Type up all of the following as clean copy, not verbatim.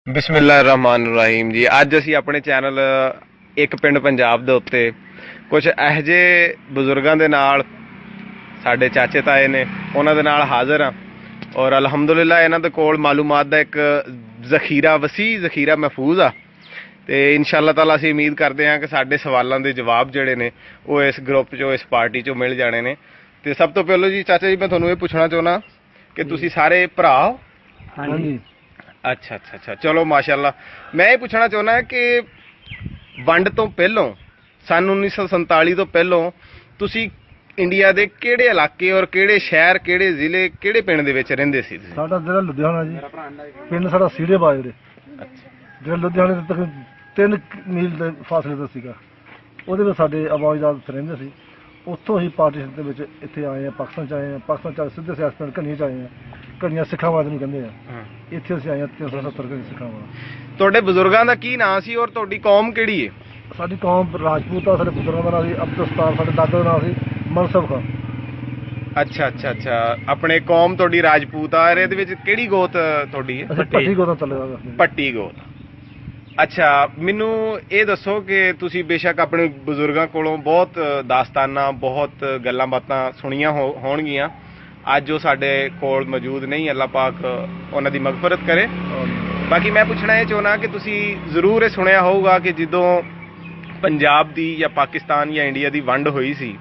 ਬਿਸਮਿਲ੍ਲਾਹਿਰਰਹਿਮਾਨਿਰਰਹੀਮ ਜੀ। ਅੱਜ ਅਸੀਂ ਆਪਣੇ ਚੈਨਲ ਇੱਕ ਪਿੰਡ ਪੰਜਾਬ ਦੇ ਉੱਤੇ ਕੁਝ ਇਹੋ ਜਿਹੇ ਬਜ਼ੁਰਗਾਂ ਦੇ ਨਾਲ, ਸਾਡੇ ਚਾਚੇ ਤਾਏ ਨੇ, ਉਹਨਾਂ ਦੇ ਨਾਲ ਹਾਜ਼ਰ ਹਾਂ ਔਰ ਅਲਹਮਦੁਲਿਲਾ ਇਹਨਾਂ ਦੇ ਕੋਲ ਮਾਲੂਮਾਤ ਦਾ ਇੱਕ ਵਸੀਹ ਜ਼ਖੀਰਾ ਮਹਿਫੂਜ਼ ਆ। ਤੇ ਇਨਸ਼ਾਅੱਲਾ ਤਾਲਾ ਅਸੀਂ ਉਮੀਦ ਕਰਦੇ ਹਾਂ ਕਿ ਸਾਡੇ ਸਵਾਲਾਂ ਦੇ ਜਵਾਬ ਜਿਹੜੇ ਨੇ ਉਹ ਇਸ ਗਰੁੱਪ 'ਚੋਂ, ਇਸ ਪਾਰਟੀ 'ਚੋਂ ਮਿਲ ਜਾਣੇ ਨੇ। ਤੇ ਸਭ ਤੋਂ ਪਹਿਲਾਂ ਜੀ ਚਾਚਾ ਜੀ, ਮੈਂ ਤੁਹਾਨੂੰ ਇਹ ਪੁੱਛਣਾ ਚਾਹੁੰਦਾ ਕਿ ਤੁਸੀਂ ਸਾਰੇ ਭਰਾ ਹੋ? ਹਾਂਜੀ। ਅੱਛਾ, ਚਲੋ ਮਾਸ਼ਾਅੱਲਾ। ਮੈਂ ਇਹ ਪੁੱਛਣਾ ਚਾਹੁੰਦਾ ਕਿ ਵੰਡ ਤੋਂ ਪਹਿਲੋਂ, ਸਨ 1947 ਤੋਂ ਪਹਿਲੋਂ ਤੁਸੀਂ ਇੰਡੀਆ ਦੇ ਕਿਹੜੇ ਇਲਾਕੇ ਔਰ ਕਿਹੜੇ ਸ਼ਹਿਰ, ਕਿਹੜੇ ਜ਼ਿਲ੍ਹੇ, ਕਿਹੜੇ ਪਿੰਡ ਦੇ ਵਿੱਚ ਰਹਿੰਦੇ ਸੀ ਤੁਸੀਂ? ਸਾਡਾ ਜ਼ਿਲ੍ਹਾ ਲੁਧਿਆਣਾ ਜੀ, ਪਿੰਡ ਸਾਡਾ ਸੀੜੇ ਬਾਜਰੇ, ਜਿਹੜਾ ਲੁਧਿਆਣੇ ਤੋਂ ਤਕਰੀਬਨ 3 ਮੀਲ ਦੇ ਫਾਸਲੇ ਤੇ ਸੀਗਾ। ਉਹਦੇ ਵਿੱਚ ਸਾਡੇ ਆਵਾਜ਼ਦਾਦ ਰਹਿੰਦੇ ਸੀ। ਉੱਥੋਂ ਹੀ ਪਾਰਟੀਸ਼ਨ ਦੇ ਵਿੱਚ ਇੱਥੇ ਆਏ ਆ, ਪਾਕਿਸਤਾਨ 'ਚ ਆਏ ਆ। ਪਾਕਿਸਤਾਨ 'ਚ ਸਿੱਧੇ ਸਿਆਸਤ ਪਿੰਡ ਘਣੀਆਂ 'ਚ ਆਏ ਆ। ਘਣੀਆਂ ਸਿੱਖਾਂ ਵਾਦ ਨੂੰ ਕਹਿੰਦੇ ਆ। ਇੱਥੇ ਅਸੀਂ ਆਏ ਆ 370 ਘਣੀ ਸਿੱਖਾਂ ਵਾਲਾ। ਤੁਹਾਡੇ ਬਜ਼ੁਰਗਾਂ ਦਾ ਕੀ ਨਾਂ ਸੀ ਔਰ ਤੁਹਾਡੀ ਕੌਮ ਕਿਹੜੀ ਹੈ? ਸਾਡੀ ਕੌਮ ਰਾਜਪੂਤ ਆ। ਸਾਡੇ ਬਜ਼ੁਰਗਾਂ ਦਾ ਨਾਂ ਸੀ ਅਬਦੁਸਤਾਰ, ਸਾਡੇ ਦਾਦਾ ਦਾ ਨਾਂ ਸੀ ਮਨਸਬ ਖਾਨ। ਅੱਛਾ। ਆਪਣੇ ਕੌਮ ਤੁਹਾਡੀ ਰਾਜਪੂਤ ਆ। ਇਹਦੇ ਵਿੱਚ ਕਿਹੜੀ ਗੋਤ ਤੁਹਾਡੀ ਹੈ? ਪੱਟੀ ਗੋਦਾ ਚੱਲੇਗਾ। ਪੱਟੀ ਗੋਤ। ਅੱਛਾ, ਮੈਨੂੰ ਇਹ ਦੱਸੋ ਕਿ ਤੁਸੀਂ ਬੇਸ਼ੱਕ ਆਪਣੇ ਬਜ਼ੁਰਗਾਂ ਕੋਲੋਂ ਬਹੁਤ ਦਾਸਤਾਨਾਂ, ਬਹੁਤ ਗੱਲਾਂ ਬਾਤਾਂ ਸੁਣੀਆਂ ਹੋਣਗੀਆਂ। ਅੱਜ ਉਹ ਸਾਡੇ ਕੋਲ ਮੌਜੂਦ ਨਹੀਂ, ਅੱਲਾਹ ਪਾਕ ਉਹਨਾਂ ਦੀ ਮਗਫਰਤ ਕਰੇ। ਬਾਕੀ ਮੈਂ ਪੁੱਛਣਾ ਇਹ ਚਾਹੁੰਦਾ ਕਿ ਤੁਸੀਂ ਜ਼ਰੂਰ ਇਹ ਸੁਣਿਆ ਹੋਊਗਾ ਕਿ ਜਦੋਂ ਪੰਜਾਬ ਦੀ ਜਾਂ ਪਾਕਿਸਤਾਨ ਜਾਂ ਇੰਡੀਆ ਦੀ ਵੰਡ ਹੋਈ ਸੀ,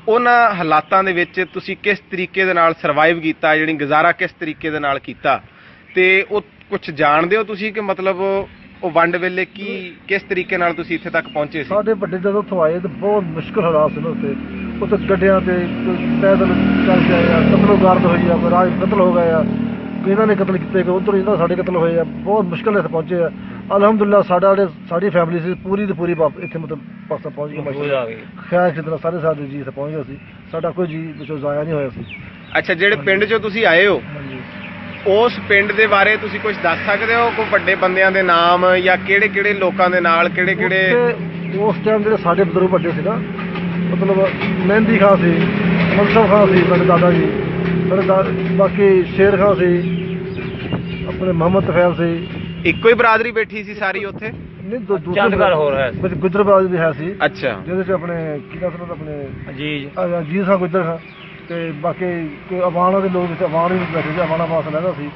ਉਹਨਾਂ ਹਾਲਾਤਾਂ ਦੇ ਵਿੱਚ ਤੁਸੀਂ ਕਿਸ ਤਰੀਕੇ ਦੇ ਨਾਲ ਸਰਵਾਈਵ ਕੀਤਾ, ਜਿਹੜੀ ਗੁਜ਼ਾਰਾ ਕਿਸ ਤਰੀਕੇ ਦੇ ਨਾਲ ਕੀਤਾ, ਤੇ ਉਹ ਕੁਝ ਜਾਣਦੇ ਹੋ ਤੁਸੀਂ ਕਿ ਮਤਲਬ ਉਹ ਵੰਡ ਵੇਲੇ ਕਿਸ ਤਰੀਕੇ ਨਾਲ ਤੁਸੀਂ ਇੱਥੇ ਤੱਕ ਪਹੁੰਚੇ ਸੀ? ਸਾਡੇ ਵੱਡੇ ਜਦੋਂ ਉੱਥੋਂ ਆਏ ਤਾਂ ਬਹੁਤ ਮੁਸ਼ਕਿਲ ਹਾਲਾਤ ਸੀ ਉੱਥੇ ਗੱਡਿਆਂ ਤੇ ਪੈਦਲ ਚੱਲ ਕੇ ਆਏ ਆ। ਕਤਲੋਗਾਰਦ ਹੋਈ ਆ, ਰਾਜ ਕਤਲ ਹੋ ਗਏ ਆ, ਇਹਨਾਂ ਨੇ ਕਤਲ ਕੀਤੇ, ਉੱਧਰ ਇਹਨਾਂ ਸਾਡੇ ਕਤਲ ਹੋਏ ਆ। ਬਹੁਤ ਮੁਸ਼ਕਿਲ ਇੱਥੇ ਪਹੁੰਚੇ ਆ। ਅਲਹਮਦੁਲਿਲਾ ਸਾਡੀ ਫੈਮਿਲੀ ਸੀ ਪੂਰੀ ਦੀ ਪੂਰੀ ਇੱਥੇ ਮਤਲਬ ਪਾਕਿਸਤਾਨ ਪਹੁੰਚ ਗਈ। ਖੈਰ ਜਿੱਦਾਂ ਸਾਰੇ ਜੀ ਇੱਥੇ ਪਹੁੰਚ ਗਏ ਸੀ। ਸਾਡਾ ਕੋਈ ਜੀ ਵਿੱਚੋਂ ਜ਼ਾਇਆ ਨਹੀਂ ਹੋਇਆ ਸੀ। ਅੱਛਾ, ਜਿਹੜੇ ਪਿੰਡ 'ਚੋਂ ਤੁਸੀਂ ਆਏ ਹੋ, ਉਸ ਪਿੰਡ ਦੇ ਬਾਰੇ ਤੁਸੀਂ ਕੁਝ ਦੱਸ ਸਕਦੇ ਹੋ? ਕੋਈ ਵੱਡੇ ਬੰਦਿਆਂ ਦੇ ਨਾਮ ਜਾਂ ਕਿਹੜੇ ਲੋਕਾਂ ਦੇ ਨਾਲ, ਕਿਹੜੇ ਉਸ ਟਾਈਮ ਜਿਹੜੇ ਸਾਡੇ ਬਜ਼ੁਰਗ ਵੱਡੇ ਸੀ ਨਾ, ਮਤਲਬ ਮਹਿੰਦੀ ਖਾਂ ਸੀ, ਮਨਸਬ ਖਾਂ ਸੀ ਸਾਡੇ ਦਾਦਾ ਜੀ, ਬਾਕੀ ਸ਼ੇਰ ਖਾਂ ਸੀ, ਆਪਣੇ ਮੁਹੰਮਦ ਤਫੈਲ ਸੀ। ਇੱਕੋ ਹੀ ਬਰਾਦਰੀ ਬੈਠੀ ਸੀ ਸਾਰੀ ਉੱਥੇ? ਨਹੀਂ, ਦੂਸਰੇ ਹੋਰ ਹੈ, ਗੁੱਜਰ ਬਰਾਦਰੀ ਵੀ ਹੈ ਸੀ। ਅੱਛਾ, ਜਿਹਦੇ 'ਚ ਆਪਣੇ ਕੀ ਦੱਸਣਾ, ਆਪਣੇ ਅਜੀਜ਼ ਖਾਂ ਗੁੱਜਰ ਖਾਂ, ਤੇ ਬਾਕੀ ਕੋਈ ਅਵਾਨਾ ਦੇ ਲੋਕ ਅਵਾਨ ਵੀ ਬੈਠੇ ਸੀ। ਅਵਾਨਾ ਪਾਸ ਲੈਂਦਾ ਸੀ।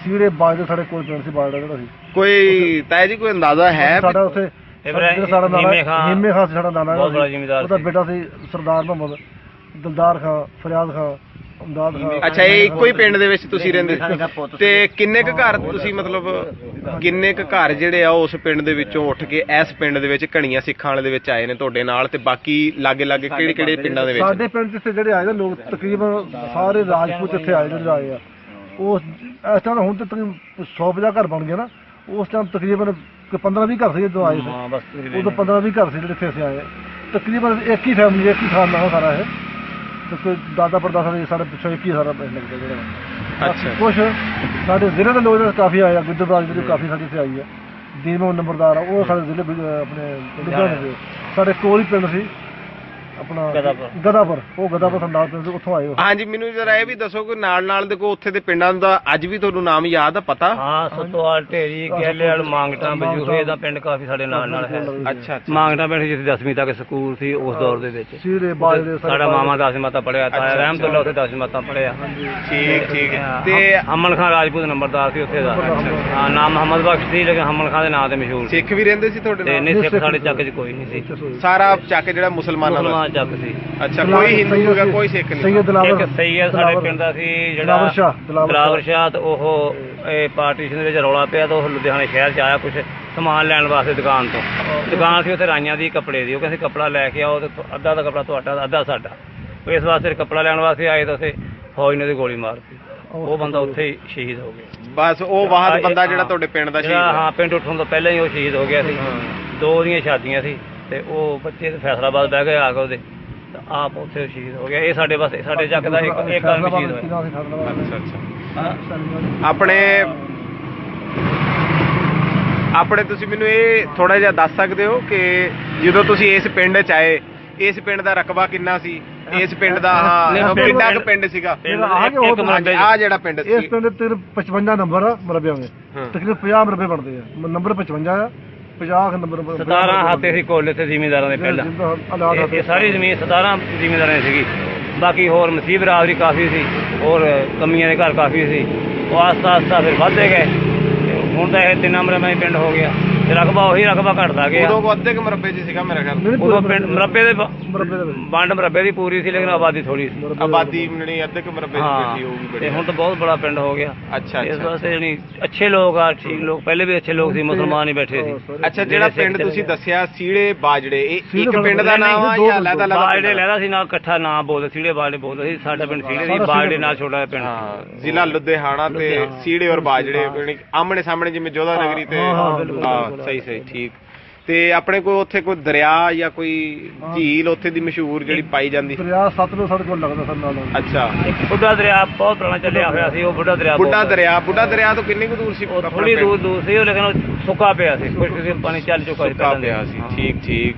ਸੀੜੇ ਬਾਜਦੇ ਸਾਡੇ ਕੋਲ ਪਿੰਡ ਸੀ, ਬਾਜਦਾ ਜਿਹੜਾ ਸੀ। ਕੋਈ ਤਾਇਆ ਜੀ ਕੋਈ ਅੰਦਾਜ਼ਾ ਹੈ? ਸਾਡਾ ਉੱਥੇ ਸਾਡਾ ਨੀਮੇ ਖਾਂ ਸੀ, ਸਾਡਾ ਨਾਨਾ ਉਹਦਾ ਬੇਟਾ ਸੀ ਸਰਦਾਰ ਮੁਹੰਮਦ, ਦਿਲਦਾਰ ਖਾਂ, ਫਰਿਆਦ ਖਾਂ, ਅਮਦਾਦ ਖਾਂ। ਅੱਛਾ, ਇਹ ਇੱਕੋ ਹੀ ਪਿੰਡ ਦੇ ਵਿੱਚ ਤੁਸੀਂ ਰਹਿੰਦੇ ਸੀ? ਤੇ ਕਿੰਨੇ ਕੁ ਘਰ ਤੁਸੀਂ ਮਤਲਬ ਕਿੰਨੇ ਕੁ ਘਰ ਜਿਹੜੇ ਆ ਉਸ ਪਿੰਡ ਦੇ ਵਿੱਚੋਂ ਉੱਠ ਕੇ ਇਸ ਪਿੰਡ ਦੇ ਵਿੱਚ ਘਣੀਆਂ ਸਿੱਖਾਂ ਵਾਲੇ ਦੇ ਵਿੱਚ ਆਏ ਨੇ ਤੁਹਾਡੇ ਨਾਲ? ਤੇ ਬਾਕੀ ਲਾਗੇ ਕਿਹੜੇ ਪਿੰਡਾਂ ਦੇ ਵਿੱਚ? ਸਾਡੇ ਪਿੰਡ ਜਿੱਥੇ ਜਿਹੜੇ ਆਏ ਨੇ ਲੋਕ ਤਕਰੀਬਨ ਸਾਰੇ ਰਾਜਪੂਤ ਇੱਥੇ ਆਏ ਜਿਹੜੇ ਆਏ ਆ। ਉਸ ਇਸ ਟਾਈਮ ਹੁਣ ਤੱਕ 150 ਘਰ ਬਣ ਗਏ ਨਾ। ਉਸ ਟਾਈਮ ਤਕਰੀਬਨ 15-20 ਘਰ ਸੀ ਜਦੋਂ ਆਏ ਸੀ। ਉਦੋਂ 15-20 ਘਰ ਸੀ ਜਿਹੜੇ ਇੱਥੇ ਅਸੀਂ ਆਏ। ਤਕਰੀਬਨ ਇੱਕ ਹੀ ਫੈਮਿਲੀ, ਇੱਕ ਹੀ ਖਾਨਦਾਨ ਸਾਰਾ ਇਹ। ਤੇ ਕੋਈ ਦਾਦਾ ਪੜਦਾਦਾ ਦੇ ਸਾਡੇ ਪਿੱਛੋਂ ਇੱਕ ਹੀ ਸਾਰਾ ਪਿੰਡ ਲੱਗਦਾ ਜਿਹੜਾ। ਅੱਛਾ, ਕੁਛ ਸਾਡੇ ਜ਼ਿਲ੍ਹੇ ਦੇ ਲੋਕ ਕਾਫੀ ਆਏ ਆ। ਗੁੱਜਰ ਬਰਾਦਰੀ ਕਾਫੀ ਸਾਡੀ ਇੱਥੇ ਆਈ ਆ। ਦੀਨ ਨੰਬਰਦਾਰ ਆ, ਉਹ ਸਾਡੇ ਜ਼ਿਲ੍ਹੇ ਆਪਣੇ ਲੁਧਿਆਣੇ ਦੇ ਸਾਡੇ ਕੋਲ ਹੀ ਪਿੰਡ ਸੀ ਆਪਣਾ ਗਦਾਪੁਰ। ਉਹ ਗਦਾਪੁਰ ਸੰਦਾਲ ਪਿੰਡ ਉੱਥੋਂ ਆਏ। ਹਾਂਜੀ, ਮੈਨੂੰ ਜਰਾ ਇਹ ਵੀ ਦੱਸੋ ਕਿ ਨਾਲ ਦੇ ਕੋ ਉੱਥੇ ਦੇ ਪਿੰਡਾਂ ਦਾ ਅੱਜ ਵੀ ਤੁਹਾਨੂੰ ਨਾਮ ਯਾਦ ਆ, ਪਤਾ? ਹਾਂ, ਸਤੋਵਾਲ, ਢੇਰੀ, ਗਹਿਲੇਵਾਲ, ਮਾਂਗਟਾ, ਬਜੂਹੇ ਦਾ ਪਿੰਡ ਕਾਫੀ ਸਾਡੇ ਨਾਲ ਹੈ। ਅੱਛਾ, ਮਾਂਗਟਾ ਪਿੰਡ ਜਿੱਥੇ 10ਵੀਂ ਤੱਕ ਸਕੂਲ ਸੀ ਉਸ ਦੌਰ ਦੇ ਵਿੱਚ। ਸੀਰੇ ਬਾਜਰੇ ਸਾਡਾ ਮਾਮਾ 10ਵੀਂ ਮਾਤਾ ਪੜਿਆ, ਤਾਇਆ ਰਹਿਮਤੁੱਲਾ ਉੱਥੇ 10ਵੀਂ ਮਾਤਾ ਪੜਿਆ। ਠੀਕ ਹੈ। ਤੇ ਅਮਨ ਖਾਨ ਰਾਜਪੂਤ ਨੰਬਰਦਾਰ ਸੀ ਉੱਥੇ ਦਾ। ਹਾਂ, ਨਾਮ ਮੁਹੰਮਦ ਬਖਸ਼ ਸੀ, ਲੇਕਿਨ ਅਮਨ ਖਾਨ ਦੇ ਨਾਂ ਤੇ ਮਸ਼ਹੂਰ। ਸਿੱਖ ਵੀ ਰਹਿੰਦੇ ਸੀ ਤੁਹਾਡੇ ਨਾਲ? ਨਹੀਂ, ਸਿੱਖ ਸਾਡੇ ਚੱਕ 'ਚ ਕੋਈ ਨਹੀਂ ਸੀ। ਸਾਰਾ ਚੱਕ ਜਿਹੜਾ ਮੁਸਲਮਾਨਾਂ ਦਾ ਚੱਕ ਸੀ। ਅੱਛਾ, ਕੋਈ ਹਿੰਦੂ ਹੈਗਾ, ਕੋਈ ਸਿੱਖ ਨਹੀਂ? ਸੈਯਦ ਸਾਡੇ ਪਿੰਡ ਦਾ ਸੀ ਜਿਹੜਾ ਦਲਾਵਰ ਸ਼ਾਹ। ਤੇ ਉਹ ਇਹ ਪਾਰਟੀਸ਼ਨ ਦੇ ਵਿੱਚ ਰੌਲਾ ਪਿਆ ਤਾਂ ਉਹ ਲੁਧਿਆਣੇ ਸ਼ਹਿਰ 'ਚ ਆਇਆ ਕੁਛ ਸਮਾਨ ਲੈਣ ਵਾਸਤੇ ਦੁਕਾਨ ਤੋਂ। ਦੁਕਾਨ ਸੀ ਉੱਥੇ ਰਾਈਆਂ ਦੀ, ਕੱਪੜੇ ਦੀ। ਉਹ ਕਹਿੰਦੇ ਕੱਪੜਾ ਲੈ ਕੇ ਆਓ, ਤੇ ਅੱਧਾ ਦਾ ਕੱਪੜਾ ਤੁਹਾਡਾ, ਅੱਧਾ ਸਾਡਾ। ਇਸ ਵਾਸਤੇ ਕੱਪੜਾ ਲੈਣ ਵਾਸਤੇ ਆਏ ਤਾਂ ਉੱਥੇ ਫੌਜ ਨੇ ਉਹਦੀ ਗੋਲੀ ਮਾਰਤੀ। ਉਹ ਬੰਦਾ ਉੱਥੇ ਹੀ ਸ਼ਹੀਦ ਹੋ ਗਿਆ। ਬਸ ਉਹ ਵਾਹਦ ਬੰਦਾ ਜਿਹੜਾ ਤੁਹਾਡੇ ਪਿੰਡ ਦਾ ਸ਼ਹੀਦ? ਹਾਂ, ਪਿੰਡ ਉੱਠਣ ਤੋਂ ਪਹਿਲਾਂ ਹੀ ਉਹ ਸ਼ਹੀਦ ਹੋ ਗਿਆ ਸੀ। 2 ਦੀਆਂ ਸ਼ਾਦੀਆਂ ਸੀ ਤੇ ਉਹ ਬੱਚੇ ਫੈਸਲਾਬਾਦ ਬਹਿ ਗਏ ਆ ਕੇ ਉਹਦੇ, ਆਪ ਉੱਥੇ ਸ਼ਹੀਦ ਹੋ ਗਿਆ। ਇਹ ਸਾਡੇ ਵਾਸਤੇ, ਸਾਡੇ ਚੱਕ ਦਾ ਇੱਕ ਆਦਮੀ ਸ਼ਹੀਦ ਹੋਇਆ। ਅੱਛਾ। ਆਪਣੇ ਤੁਸੀਂ ਮੈਨੂੰ ਇਹ ਥੋੜਾ ਜਿਹਾ ਦੱਸ ਸਕਦੇ ਹੋ ਕਿ ਜਦੋਂ ਤੁਸੀਂ ਇਸ ਪਿੰਡ 'ਚ ਆਏ, ਇਸ ਪਿੰਡ ਦਾ ਰਕਬਾ ਕਿੰਨਾ ਸੀ? ਇਸ ਪਿੰਡ ਦਾ ਹਾਂ ਕਿੰਨਾ ਕੁ ਪਿੰਡ ਸੀਗਾ ਆ ਜਿਹੜਾ ਪਿੰਡ ਸੀ ਇਸ ਪਿੰਡ ਤੇ 55 ਨੰਬਰ ਆ ਮਰਬਿਆਂ ਦੇ ਤਕਰੀਬਨ 50 ਮਰਬੇ ਬਣਦੇ ਆ ਨੰਬਰ 55 ਆ 50 ਨੰਬਰ 17 ਹਾਤੇ ਸੀ ਕੋਲ ਇੱਥੇ ਜ਼ਿਮੀਂਦਾਰਾਂ ਦੇ ਪਹਿਲਾਂ ਇਹ ਸਾਰੀ ਜ਼ਮੀਨ 17 ਜ਼ਿਮੀਂਦਾਰਾਂ ਦੀ ਸੀਗੀ ਬਾਕੀ ਹੋਰ ਮਸੀਹ ਬਰਾਦਰੀ ਕਾਫੀ ਸੀ ਹੋਰ ਕਮੀਆਂ ਦੇ ਘਰ ਕਾਫੀ ਸੀ ਉਹ ਆਸਤਾ ਆਸਤਾ ਫਿਰ ਵੱਧਦੇ ਗਏ ਹੁਣ ਤਾਂ ਇਹ 3 ਮਰਬਿਆਂ ਪਿੰਡ ਹੋ ਗਿਆ ਤੇ ਰਕਬਾ ਉਹੀ ਰਕਬਾ ਘਟਦਾ ਗਿਆ ਉਦੋਂ ਅੱਧੇ ਕੁ ਮਰਬੇ 'ਚ ਸੀਗਾ ਮੇਰਾ ਖਿਆਲ ਉਦੋਂ ਪਿੰਡ ਮਰਬੇ ਦੇ ਵੰਡ ਮਰਬੇ ਦੀ ਪੂਰੀ ਸੀ ਲੇਕਿਨ ਆਬਾਦੀ ਥੋੜੀ ਸੀ ਆਬਾਦੀ ਜਿਹੜੀ ਅੱਧੇ ਕੁ ਮਰਬੇ 'ਚ ਬੈਠੀ ਹੋਊਗੀ ਤੇ ਹੁਣ ਤਾਂ ਬਹੁਤ ਬੜਾ ਪਿੰਡ ਹੋ ਗਿਆ ਅੱਛਾ ਇਸ ਵਾਸਤੇ ਜਾਨੀ ਅੱਛੇ ਲੋਕ ਆ ਠੀਕ ਲੋਕ ਪਹਿਲੇ ਵੀ ਅੱਛੇ ਲੋਕ ਸੀ ਮੁਸਲਮਾਨ ਹੀ ਬੈਠੇ ਸੀ ਅੱਛਾ ਜਿਹੜਾ ਪਿੰਡ ਤੁਸੀਂ ਦੱਸਿਆ ਸੀੜੇ ਬਾਜੜੇ ਇਹ ਇੱਕ ਪਿੰਡ ਦਾ ਨਾਮ ਆ ਜਾਂ ਅਲੱਗ ਅਲੱਗ ਬਾਜੜੇ ਲੈਦਾ ਸੀ ਨਾਲ ਇਕੱਠਾ ਨਾਮ ਬੋਲਦੇ ਸੀੜੇ ਬਾਜੜੇ ਬੋਲਦੇ ਸੀ ਸਾਡਾ ਪਿੰਡ ਸੀੜੇ ਸੀ ਬਾਜੜੇ ਨਾਲ ਛੋਟਾ ਪਿੰਡ ਜ਼ਿਲ੍ਹਾ ਲੁਧਿਆਣਾ ਤੇ ਸੀੜੇ ਔਰ ਬਾਜੜੇ ਆਮਣੇ ਸਾਹਮਣੇ ਜਿਵੇਂ ਜੋਧਾ ਨਗਰੀ ਤੇ ਸਹੀ ਸਹੀ ਠੀਕ ਤੇ ਆਪਣੇ ਕੋਲ ਉੱਥੇ ਕੋਈ ਦਰਿਆ ਜਾਂ ਕੋਈ ਝੀਲ ਉੱਥੇ ਦੀ ਮਸ਼ਹੂਰ ਜਿਹੜੀ ਪਾਈ ਜਾਂਦੀ ਦਰਿਆ ਸਤਲੁਜ ਸਾਡੇ ਕੋਲ ਲੱਗਦਾ ਸਰ ਨਾਲ ਅੱਛਾ ਬੁੱਢਾ ਦਰਿਆ ਬਹੁਤ ਪੁਰਾਣਾ ਚੱਲਿਆ ਹੋਇਆ ਸੀ ਉਹ ਬੁੱਢਾ ਦਰਿਆ ਤੋਂ ਕਿੰਨੀ ਕੁ ਦੂਰ ਸੀ ਥੋੜੀ ਦੂਰ ਸੀ ਲੇਕਿਨ ਉਹ ਸੁੱਕਾ ਪਿਆ ਸੀ ਕੁਝ ਪਾਣੀ ਚੱਲ ਚੁੱਕਾ ਸੀ ਠੀਕ